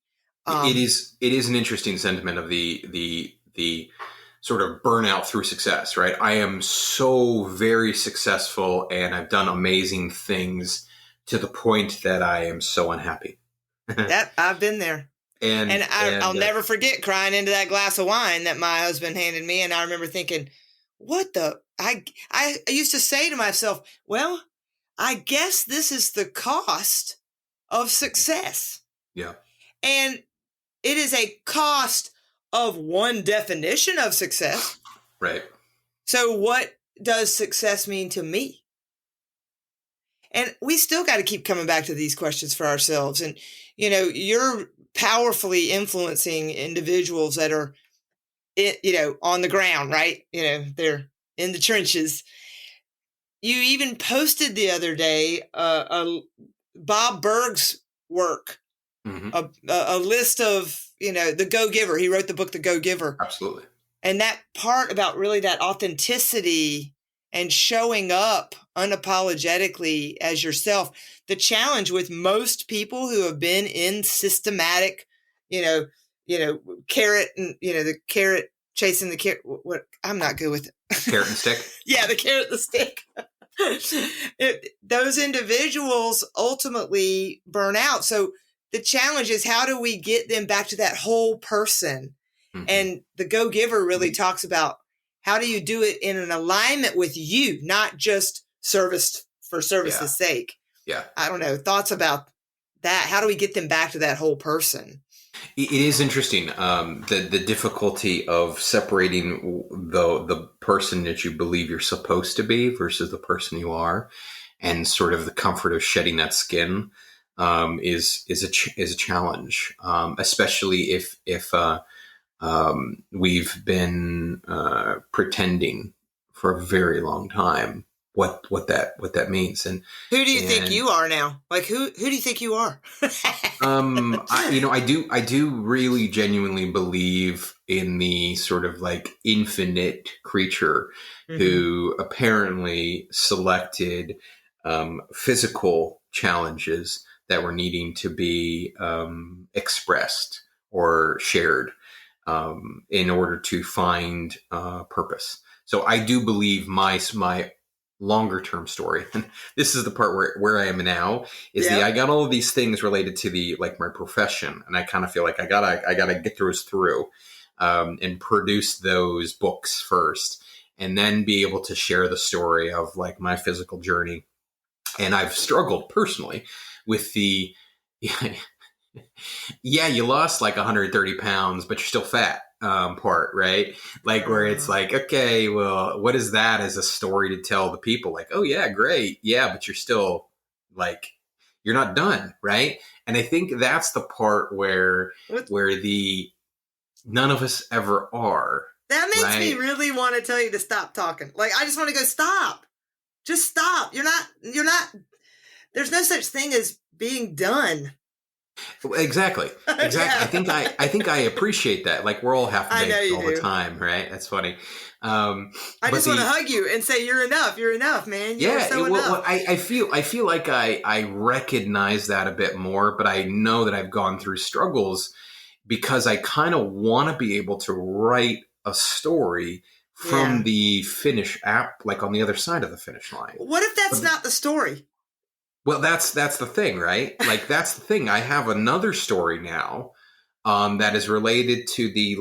It is an interesting sentiment of the sort of burnout through success, right? I am so very successful and I've done amazing things to the point that I am so unhappy.
That I've been there. And I'll never forget crying into that glass of wine that my husband handed me. And I remember thinking, I used to say to myself, well, I guess this is the cost of success.
Yeah.
And it is a cost of one definition of success.
Right.
So what does success mean to me? And we still got to keep coming back to these questions for ourselves. And, you're powerfully influencing individuals that are, on the ground, right? They're in the trenches. You even posted the other day Bob Berg's work, a list of, the Go-Giver. He wrote the book, The Go-Giver.
Absolutely.
And that part about really that authenticity and showing up unapologetically as yourself. The challenge with most people who have been in systematic, carrot and, the carrot chasing the carrot. What I'm not good with it.
Carrot and stick.
Yeah, the carrot and the stick. Those individuals ultimately burn out. So the challenge is, how do we get them back to that whole person? Mm-hmm. And the Go-Giver really talks about, how do you do it in an alignment with you, not just service for service's sake?
Yeah.
I don't know. Thoughts about that? How do we get them back to that whole person?
It is interesting, the difficulty of separating the person that you believe you're supposed to be versus the person you are, and sort of the comfort of shedding that skin is a challenge, especially if we've been pretending for a very long time what that means. And
who do you think you are now? Like who do you think you are?
I do really genuinely believe in the sort of like infinite creature who apparently selected physical challenges that were needing to be expressed or shared in order to find purpose. So I do believe my longer term story, and this is the part where I am now, is I got all of these things related to my profession, and I kind of feel like I gotta get those through and produce those books first, and then be able to share the story of like my physical journey. And I've struggled personally with the you lost like 130 pounds, but you're still fat part, right? Like where it's like, okay, well, what is that as a story to tell the people? Like, oh yeah, great. Yeah, but you're still like, you're not done, right? And I think that's the part where none of us ever are.
That makes me really want to tell you to stop talking. Like, I just want to go, stop. Just stop. You're not, there's no such thing as being done.
Exactly. Yeah. I think I appreciate that. Like we're all half baked all the time, right? That's funny.
I just want to hug you and say you're enough, man. You're enough.
I feel like I recognize that a bit more, but I know that I've gone through struggles because I kind of want to be able to write a story from the finish app, like on the other side of the finish line.
What if that's not the story?
Well, that's the thing, right? Like, that's the thing. I have another story now that is related to the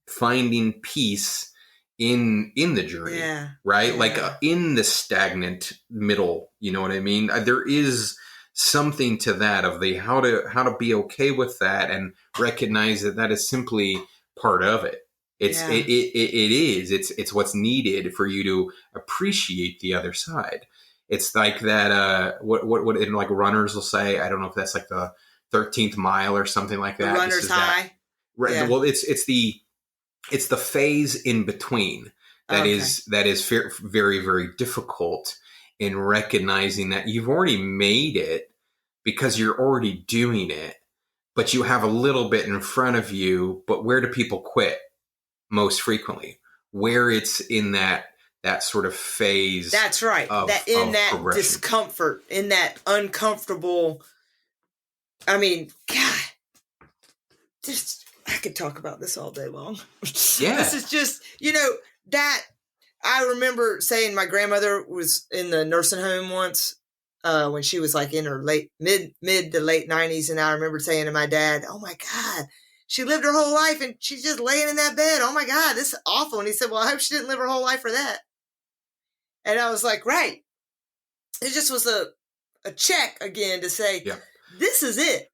finding peace in the journey, right? Yeah. Like in the stagnant middle, you know what I mean? There is something to that of the how to be okay with that and recognize that is simply part of it. It's what's needed for you to appreciate the other side. It's like that, what in like runners will say, I don't know if that's like the 13th mile or something like that.
The runner's high.
Right. Yeah. Well, it's the phase in between that is very, very difficult in recognizing that you've already made it because you're already doing it, but you have a little bit in front of you. But where do people quit most frequently? Where it's in that that sort of phase.
That's right. That in that discomfort, in that uncomfortable. I mean, God, I could talk about this all day long.
Yeah.
This is just, that I remember saying my grandmother was in the nursing home once when she was like in her mid to late 90s. And I remember saying to my dad, oh my God, she lived her whole life and she's just laying in that bed. Oh my God, this is awful. And he said, well, I hope she didn't live her whole life for that. And I was like, right. It just was a check again to say, This is it.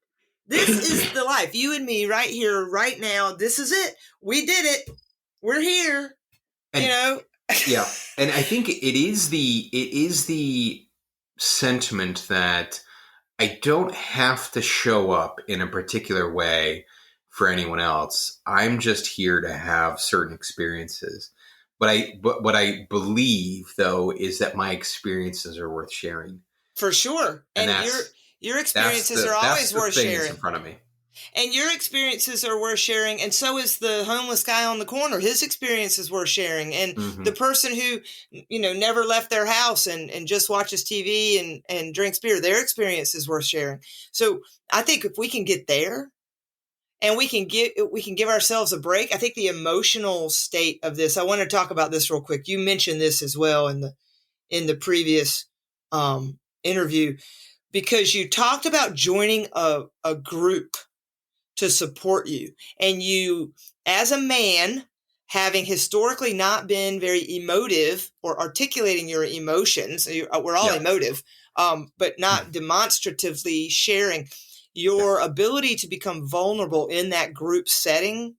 This is the life. You and me right here, right now. This is it. We did it. We're here.
And, yeah. And I think it is the sentiment that I don't have to show up in a particular way for anyone else. I'm just here to have certain experiences. But what I believe, though, is that my experiences are worth sharing.
For sure. And your experiences are always worth sharing.
In front of me.
And your experiences are worth sharing. And so is the homeless guy on the corner. His experience is worth sharing. And the person who, never left their house and just watches TV and drinks beer, their experience is worth sharing. So I think if we can get there and we can give ourselves a break, I think the emotional state of this, I want to talk about this real quick. You mentioned this as well in the previous interview, because you talked about joining a group to support you. And you, as a man, having historically not been very emotive or articulating your emotions, we're all emotive, but not demonstratively sharing your ability to become vulnerable in that group setting.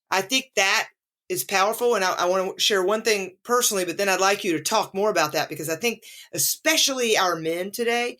I think that is powerful. And I want to share one thing personally, but then I'd like you to talk more about that, because I think especially our men today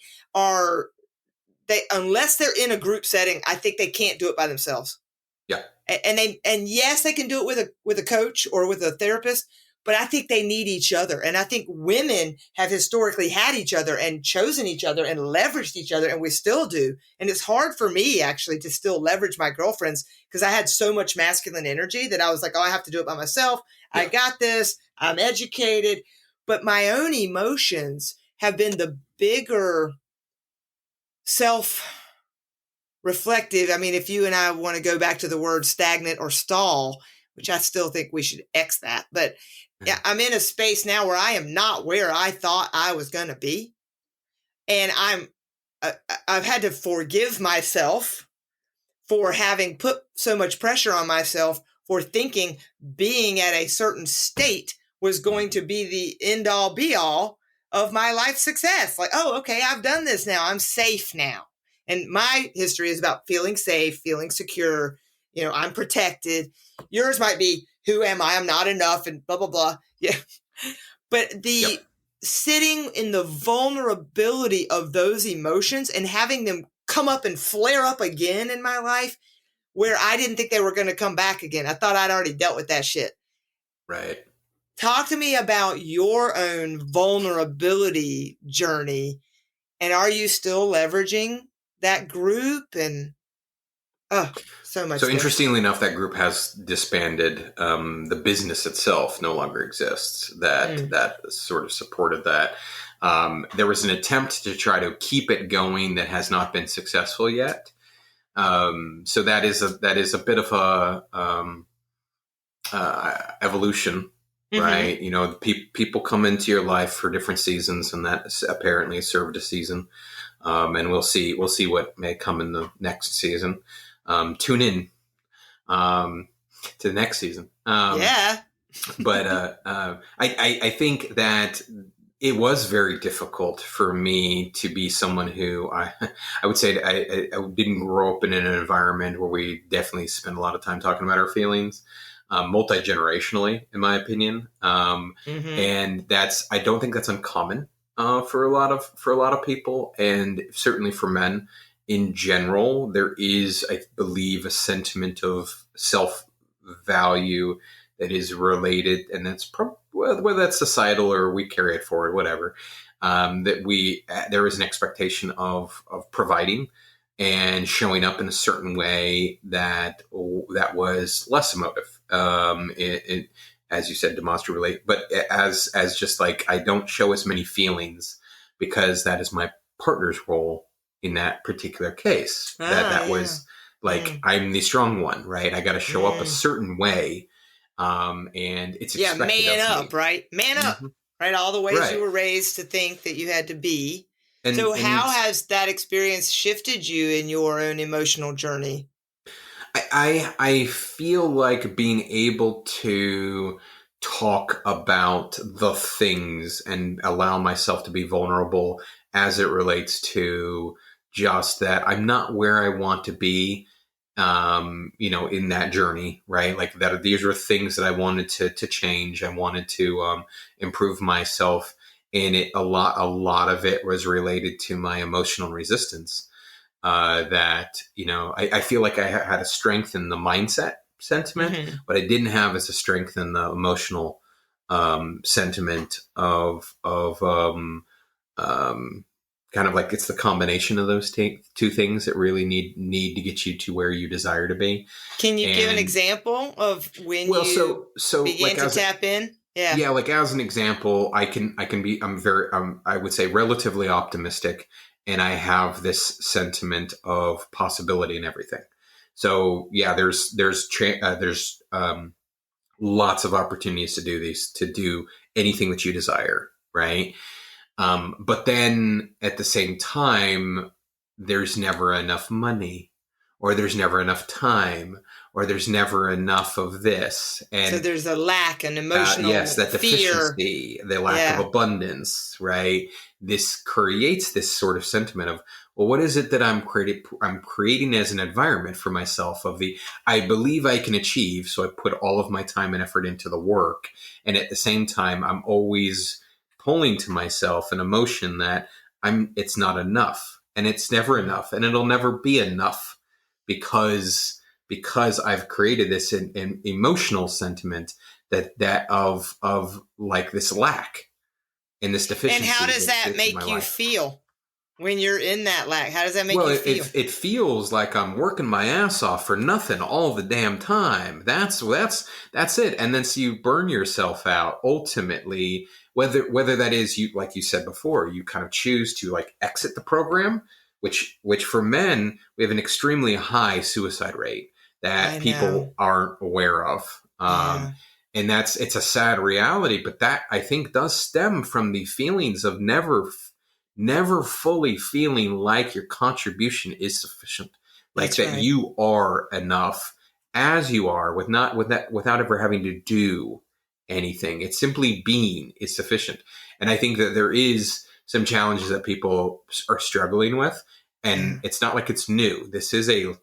unless they're in a group setting, I think they can't do it by themselves.
Yeah.
And yes, they can do it with a coach or with a therapist, but I think they need each other. And I think women have historically had each other and chosen each other and leveraged each other, and we still do. And it's hard for me actually to still leverage my girlfriends, because I had so much masculine energy that I was like, oh, I have to do it by myself. Yeah. I got this. I'm educated. But my own emotions have been the bigger self-reflective. I mean, if you and I want to go back to the word stagnant or stall, which I still think we should X that, but yeah, I'm in a space now where I am not where I thought I was going to be. And I've had to forgive myself for having put so much pressure on myself for thinking being at a certain state was going to be the end all be all of my life success. Like, oh, okay, I've done this now. I'm safe now. And my history is about feeling safe, feeling secure. I'm protected. Yours might be, who am I? I'm not enough and blah, blah, blah. Yeah. But the sitting in the vulnerability of those emotions and having them come up and flare up again in my life where I didn't think they were going to come back again. I thought I'd already dealt with that shit.
Right.
Talk to me about your own vulnerability journey. And are you still leveraging that group? And so much.
So interestingly enough, that group has disbanded. The business itself no longer exists. That sort of supported that. There was an attempt to try to keep it going that has not been successful yet. So that is a bit of a evolution. Right. People come into your life for different seasons, and that apparently served a season. And we'll see what may come in the next season. Tune in to the next season. But I think that it was very difficult for me to be someone who I would say I didn't grow up in an environment where we definitely spend a lot of time talking about our feelings. Multi-generationally, in my opinion. And I don't think that's uncommon for a lot of people, and certainly for men in general. There is, I believe, a sentiment of self-value that is related, and that's whether that's societal or we carry it forward, whatever. There is an expectation of providing and showing up in a certain way that was less emotive. as you said, demonstrably, but as just like, I don't show as many feelings because that is my partner's role in that particular case. That was like, I'm the strong one, right? I got to show up a certain way. And it's expected
man
of
up,
me.
right? Man up, right? All the ways you were raised to think that you had to be. So how has that experience shifted you in your own emotional journey?
I feel like being able to talk about the things and allow myself to be vulnerable as it relates to just that I'm not where I want to be, in that journey, right? Like that, these are things that I wanted to change. I wanted to improve myself, and a lot of it was related to my emotional resistance. That, I feel like I had a strength in the mindset sentiment, but I didn't have as a strength in the emotional sentiment of kind of like, it's the combination of those two things that really need to get you to where you desire to be.
Can you give an example of when you began to tap in?
Yeah, like as an example, I would say relatively optimistic, and I have this sentiment of possibility in everything. So yeah, there's lots of opportunities to do anything that you desire, right? But then at the same time, there's never enough money, or there's never enough time, or there's never enough of this. And
so there's a lack, an emotional
that deficiency,
fear.
The lack of abundance, right? This creates this sort of sentiment of, well, what is it that I'm creating as an environment for myself of I believe I can achieve. So I put all of my time and effort into the work. And at the same time, I'm always pulling to myself an emotion that it's not enough, and it's never enough, and it'll never be enough because I've created this an emotional sentiment that of like this lack and this deficiency.
And how does that make you feel when you're in that lack? How does that make you feel?
It feels like I'm working my ass off for nothing all the damn time. That's it. And then so you burn yourself out ultimately, whether that is, you, like you said before, you kind of choose to like exit the program, which for men, we have an extremely high suicide rate that people aren't aware of. And it's a sad reality, but that I think does stem from the feelings of never fully feeling like your contribution is sufficient, like that you are enough as you are, without ever having to do anything. It's simply being is sufficient. And I think that there is some challenges that people are struggling with, and it's not like it's new. This is a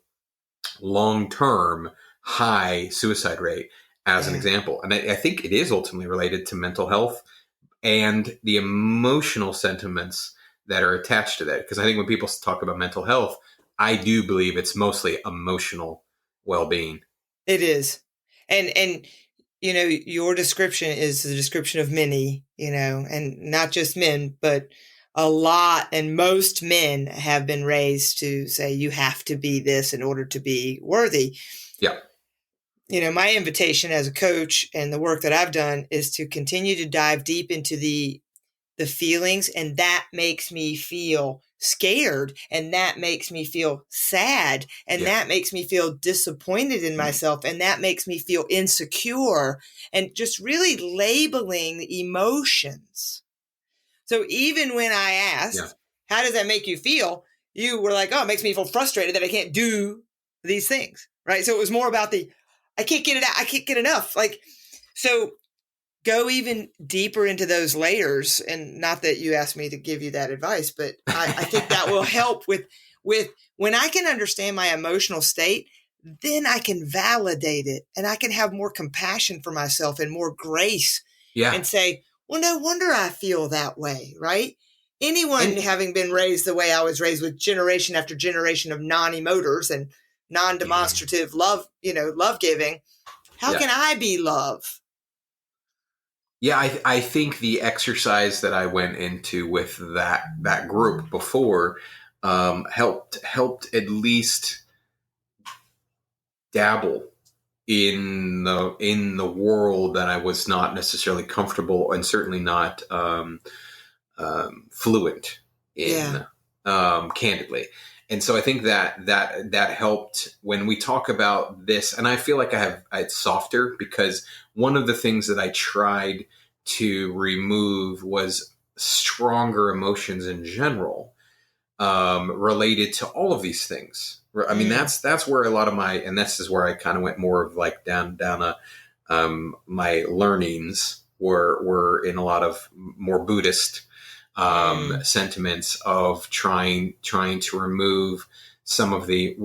long-term high suicide rate as an example. And I think it is ultimately related to mental health and the emotional sentiments that are attached to that. Because I think when people talk about mental health, I do believe it's mostly emotional well-being.
It is. And your description is the description of many, and not just men, but a lot, and most men have been raised to say you have to be this in order to be worthy.
Yeah.
My invitation as a coach and the work that I've done is to continue to dive deep into the feelings, and that makes me feel scared, and that makes me feel sad, and that makes me feel disappointed in myself, and that makes me feel insecure, and just really labeling the emotions. So even when I asked, how does that make you feel? You were like, oh, it makes me feel frustrated that I can't do these things, right? So it was more about I can't get it out. I can't get enough. So go even deeper into those layers. And not that you asked me to give you that advice, but I think that will help with when I can understand my emotional state, then I can validate it, and I can have more compassion for myself and more grace and say, well, no wonder I feel that way, right? Anyone having been raised the way I was raised, with generation after generation of non-emoters and non-demonstrative love, love giving, how can I be love?
Yeah, I think the exercise that I went into with that group before helped at least dabble in the world that I was not necessarily comfortable and certainly not fluent
Yeah.
in, candidly. And so I think that helped when we talk about this. And I feel like it's softer because one of the things that I tried to remove was stronger emotions in general, related to all of these things. I mean, that's where a lot of and this is where I kind of went more of like down a, my learnings were in a lot of more Buddhist sentiments of trying to remove some of the,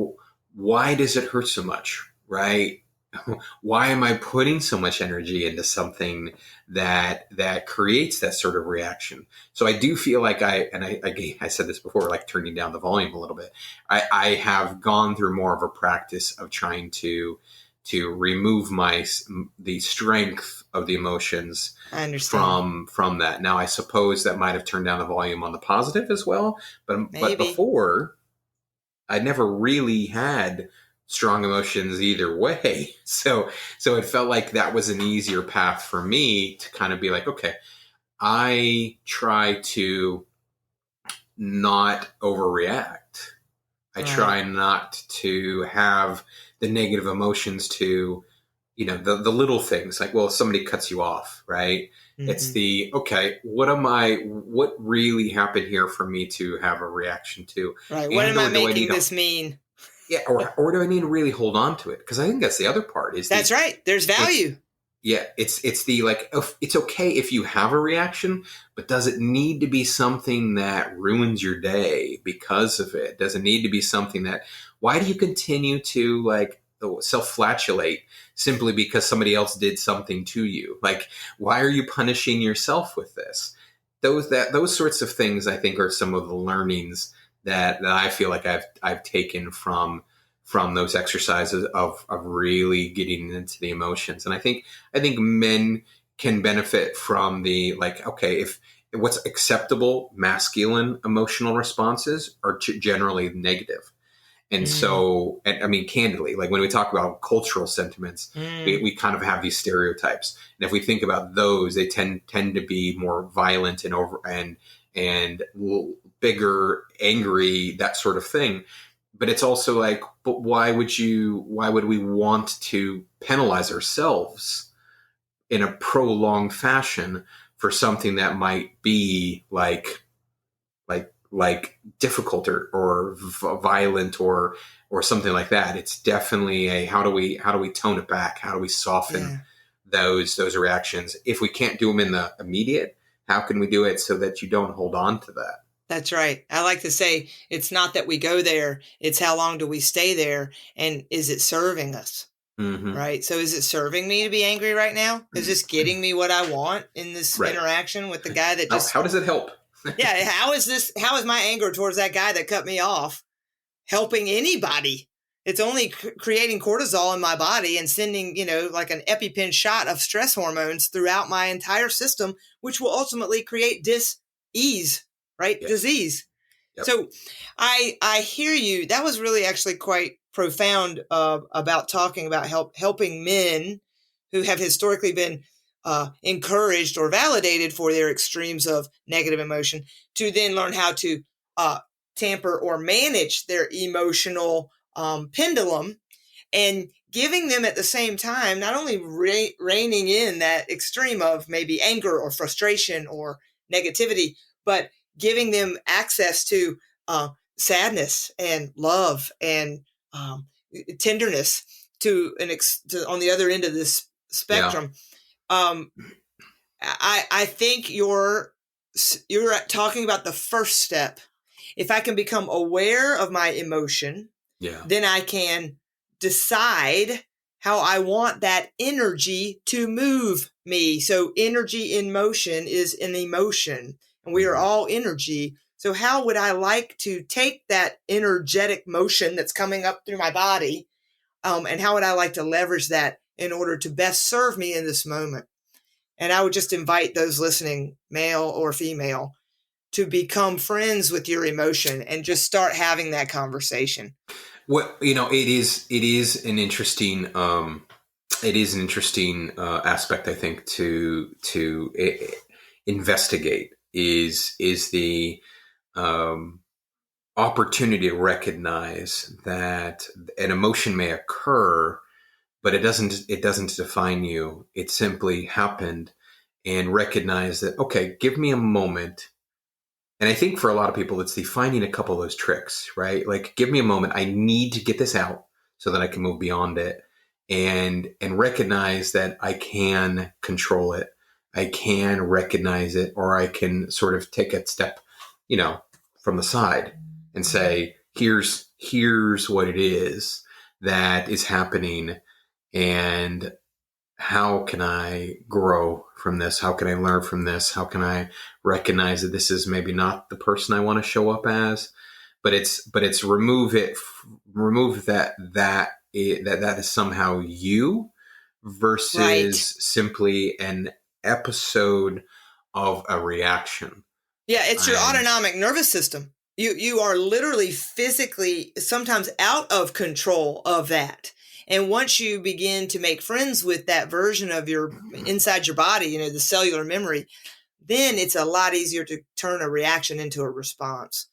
why does it hurt so much, right? Why am I putting so much energy into something that creates that sort of reaction? So I do feel like I said this before, like turning down the volume a little bit. I have gone through more of a practice of trying to remove the strength of the emotions
I understand.
from that. Now I suppose that might have turned down the volume on the positive as well, but before I never really had strong emotions either way. So it felt like that was an easier path for me to kind of be like, okay, I try to not overreact. I try not to have the negative emotions to, the little things like, well, if somebody cuts you off, right? Mm-hmm. It's okay, what really happened here for me to have a reaction to?
Right. What am I making this mean?
Yeah. Or do I need to really hold on to it? Because I think that's the other part
that's right. There's value.
It's the, like, it's okay if you have a reaction, but does it need to be something that ruins your day because of it? Does it need to be something why do you continue to like self-flatulate simply because somebody else did something to you? Like, why are you punishing yourself with this? Those sorts of things, I think, are some of the learnings that I feel like I've taken from those exercises of really getting into the emotions. And I think men can benefit from the, like, okay, if what's acceptable masculine emotional responses are generally negative. And so, I mean, candidly, like when we talk about cultural sentiments, we kind of have these stereotypes. And if we think about those, they tend to be more violent and bigger, angry, that sort of thing. But it's also like, but why would we want to penalize ourselves in a prolonged fashion for something that might be like difficult or violent or something like that? It's definitely how do we tone it back? How do we soften those reactions? If we can't do them in the immediate, how can we do it so that you don't hold on to that?
That's right. I like to say it's not that we go there, it's how long do we stay there, and is it serving us? Mm-hmm. Right? So is it serving me to be angry right now? Is this getting me what I want in this interaction with the guy that just...
How does it help?
Yeah, how is my anger towards that guy that cut me off helping anybody? It's only creating cortisol in my body and sending, like an EpiPen shot of stress hormones throughout my entire system, which will ultimately create dis-ease. Right? Yep. Disease. Yep. So I hear you. That was really actually quite profound about talking about helping men who have historically been encouraged or validated for their extremes of negative emotion to then learn how to tamper or manage their emotional pendulum, and giving them at the same time not only reining in that extreme of maybe anger or frustration or negativity, but giving them access to sadness and love and tenderness to on the other end of this spectrum. Yeah. I think you're talking about the first step. If I can become aware of my emotion, then I can decide how I want that energy to move me. So energy in motion is an emotion. And we are all energy. So how would I like to take that energetic motion that's coming up through my body, and how would I like to leverage that in order to best serve me in this moment? And I would just invite those listening, male or female, to become friends with your emotion and just start having that conversation.
Well, it is an interesting It is an interesting aspect, I think, to investigate is the opportunity to recognize that an emotion may occur, but it doesn't define you. It simply happened, and recognize that, okay, give me a moment. And I think for a lot of people, it's finding a couple of those tricks, right? Like, give me a moment. I need to get this out so that I can move beyond it, and recognize that I can control it. I can recognize it, or I can sort of take a step, from the side and say, here's what it is that is happening, and how can I grow from this? How can I learn from this? How can I recognize that this is maybe not the person I want to show up as, but it's remove that is somehow you, versus simply an episode of a reaction.
Yeah, it's your autonomic nervous system. You are literally physically sometimes out of control of that. And once you begin to make friends with that version of your inside your body, the cellular memory, then it's a lot easier to turn a reaction into a response.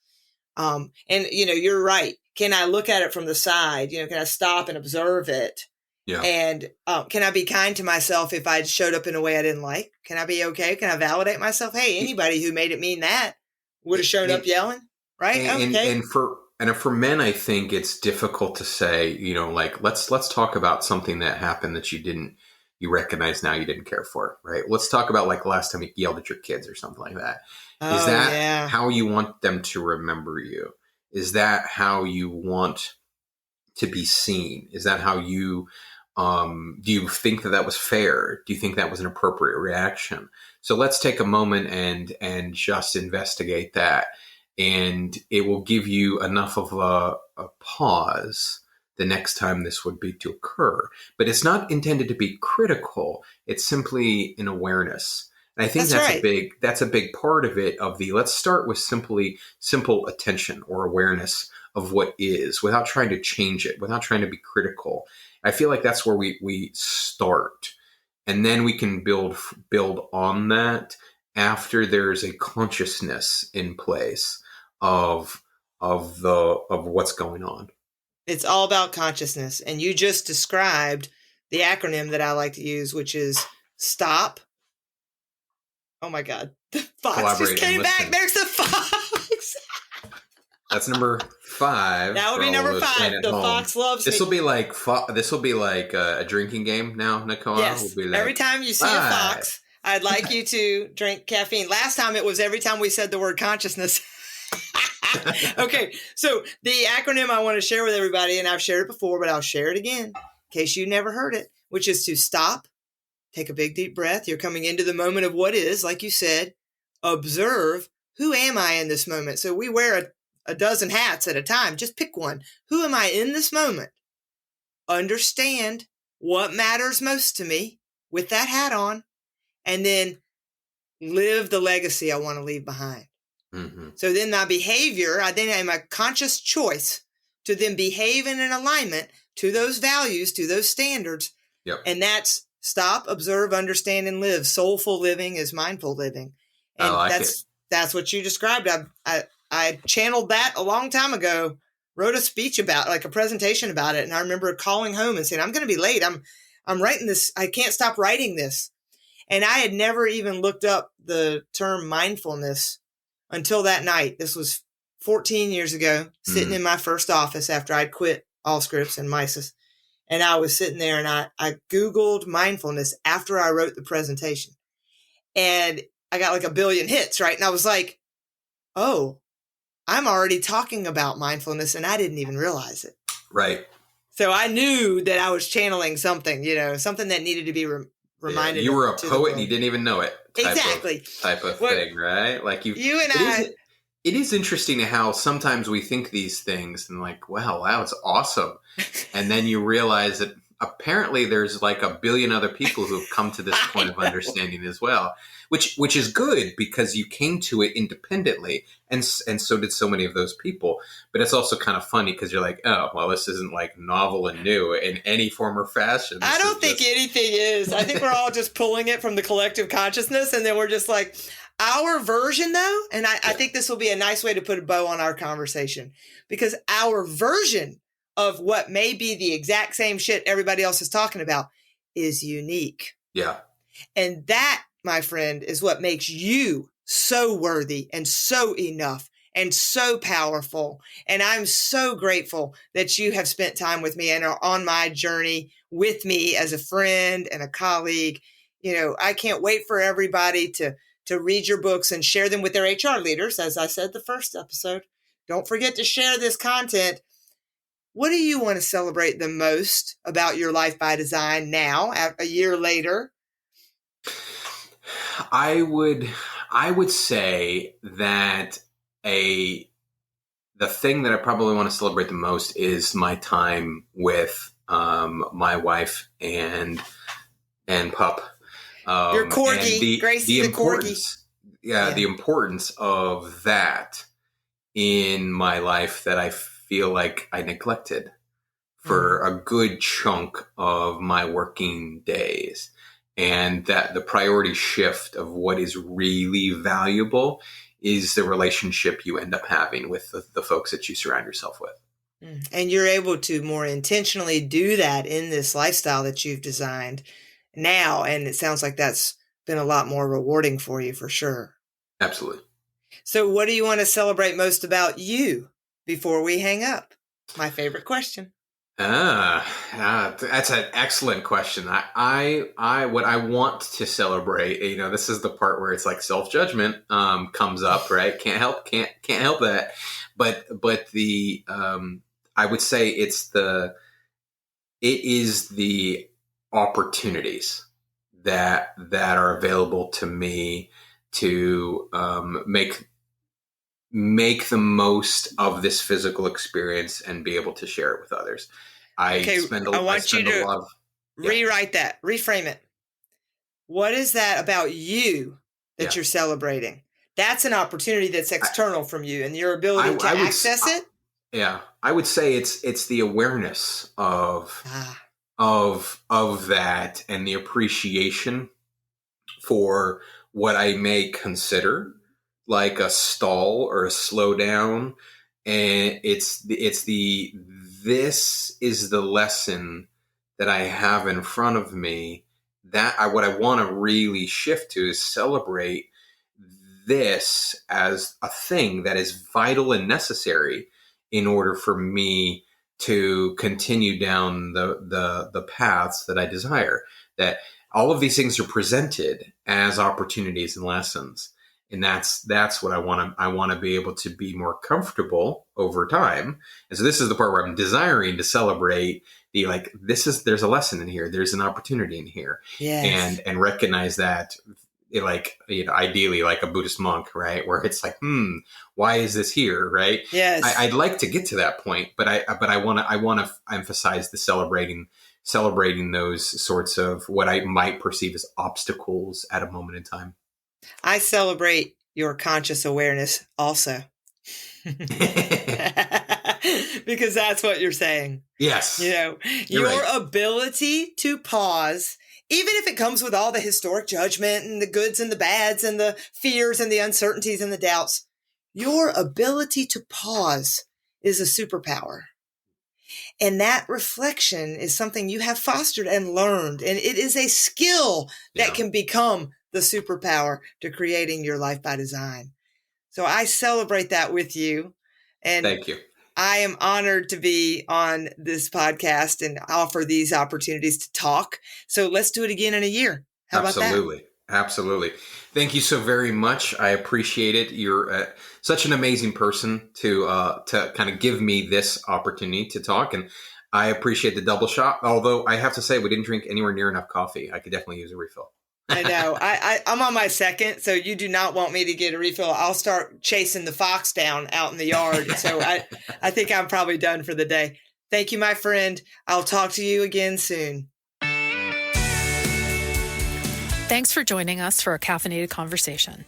And you're right. Can I look at it from the side? Can I stop and observe it?
Yeah.
And can I be kind to myself if I showed up in a way I didn't like? Can I be okay? Can I validate myself? Hey, anybody who made it mean that would have shown up yelling, right? Okay.
And for men, I think it's difficult to say, like, let's talk about something that happened that you recognize now you didn't care for, right? Let's talk about, like, the last time you yelled at your kids or something like that. Is that how you want them to remember you? Is that how you want to be seen? Is that how you, do you think that was fair? Do you think that was an appropriate reaction? So let's take a moment and just investigate that. And it will give you enough of a pause the next time this would be to occur. But it's not intended to be critical. It's simply an awareness. And I think that's a big part of it, let's start with simple attention or awareness of what is, without trying to change it, without trying to be critical. I feel like that's where we start. And then we can build on that after there's a consciousness in place of what's going on.
It's all about consciousness. And you just described the acronym that I like to use, which is STOP. Oh my God. The fox just came back. There's the fox.
That's number 5.
That would be number 5. The fox loves
this will be like a drinking game now, Nicoa.
Yes.
We'll be like,
every time you see a fox, I'd like you to drink caffeine. Last time it was every time we said the word consciousness. Okay, so the acronym I want to share with everybody, and I've shared it before, but I'll share it again in case you never heard it, which is to stop, take a big deep breath. You're coming into the moment of what is, like you said, observe, who am I in this moment? So we wear a dozen hats at a time. Just pick one. Who am I in this moment? Understand what matters most to me with that hat on, and then live the legacy I want to leave behind.
Mm-hmm.
So then my behavior, I then have a conscious choice to then behave in an alignment to those values, to those standards.
Yep.
And that's stop, observe, understand, and live. Soulful living is mindful living. And that's what you described. I channeled that a long time ago, wrote a speech about, like a presentation about it. And I remember calling home and saying, I'm going to be late. I'm writing this. I can't stop writing this. And I had never even looked up the term mindfulness until that night. This was 14 years ago, sitting in my first office after I'd quit Allscripts and Mises. And I was sitting there and I Googled mindfulness after I wrote the presentation. And I got like 1 billion hits, right? And I was like, oh, I'm already talking about mindfulness and I didn't even realize it.
Right.
So I knew that I was channeling something, something that needed to be reminded.
You were a poet and you didn't even know it. Type of thing, right? Like you and I. It is interesting how sometimes we think these things and like, wow, it's awesome. And then you realize that apparently there's like a billion other people who have come to this point of understanding as well, which is good because you came to it independently, and so did so many of those people. But it's also kind of funny because you're like, oh, well, this isn't like novel and new in any form or fashion.
I don't think anything is. I think we're all just pulling it from the collective consciousness, and then we're just like, our version, though, and I think this will be a nice way to put a bow on our conversation, because our version of what may be the exact same shit everybody else is talking about is unique.
Yeah.
And that, my friend, is what makes you so worthy and so enough and so powerful. And I'm so grateful that you have spent time with me and are on my journey with me as a friend and a colleague. You know, I can't wait for everybody to read your books and share them with their HR leaders. As I said the first episode, don't forget to share this content. What do you want to celebrate the most about your life by design now, a year later?
I would say that the thing that I probably want to celebrate the most is my time with my wife and pup.
Your corgi, Gracie the corgi.
Yeah, the importance of that in my life that I feel like I neglected for a good chunk of my working days. And that the priority shift of what is really valuable is the relationship you end up having with the folks that you surround yourself with.
And you're able to more intentionally do that in this lifestyle that you've designed now. And it sounds like that's been a lot more rewarding for you, for sure.
Absolutely.
So what do you want to celebrate most about you before we hang up? My favorite question.
That's an excellent question. What I want to celebrate, you know, this is the part where it's like self-judgment comes up, right? Can't help that. But the I would say it is the opportunities that are available to me to make the most of this physical experience and be able to share it with others.
I want you to rewrite that, reframe it. What is that about you that you're celebrating? That's an opportunity that's external from you and your ability to access it.
Yeah, I would say it's the awareness of that and the appreciation for what I may consider like a stall or a slowdown, and this is the lesson that I have in front of me that what I want to really shift to is celebrate this as a thing that is vital and necessary in order for me to continue down the paths that I desire. That all of these things are presented as opportunities and lessons. And that's what I want to be able to be more comfortable over time. And so this is the part where I'm desiring to celebrate there's a lesson in here. There's an opportunity in here.
Yes.
And recognize that ideally like a Buddhist monk, right? Where it's like, why is this here? Right.
Yes.
I'd like to get to that point, but I want to emphasize the celebrating those sorts of what I might perceive as obstacles at a moment in time.
I celebrate your conscious awareness also. Because that's what you're saying.
Yes.
You know, your ability to pause, even if it comes with all the historic judgment and the goods and the bads and the fears and the uncertainties and the doubts, your ability to pause is a superpower. And that reflection is something you have fostered and learned. And it is a skill that can become the superpower to creating your life by design. So I celebrate that with you. And
thank you.
I am honored to be on this podcast and offer these opportunities to talk. So let's do it again in a year. How about that?
Absolutely. Thank you so very much. I appreciate it. You're such an amazing person to kind of give me this opportunity to talk. And I appreciate the double shot. Although I have to say, we didn't drink anywhere near enough coffee. I could definitely use a refill.
I know. I'm on my second, so you do not want me to get a refill. I'll start chasing the fox down out in the yard. So I think I'm probably done for the day. Thank you, my friend. I'll talk to you again soon.
Thanks for joining us for a caffeinated conversation.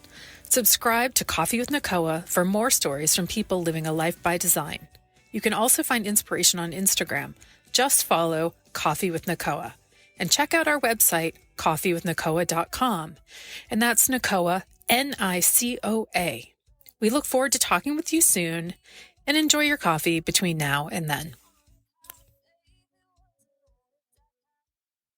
Subscribe to Coffee with Nicoa for more stories from people living a life by design. You can also find inspiration on Instagram. Just follow Coffee with Nicoa. And check out our website, coffeewithnicoa.com. And that's Nicoa, Nicoa. We look forward to talking with you soon, and enjoy your coffee between now and then.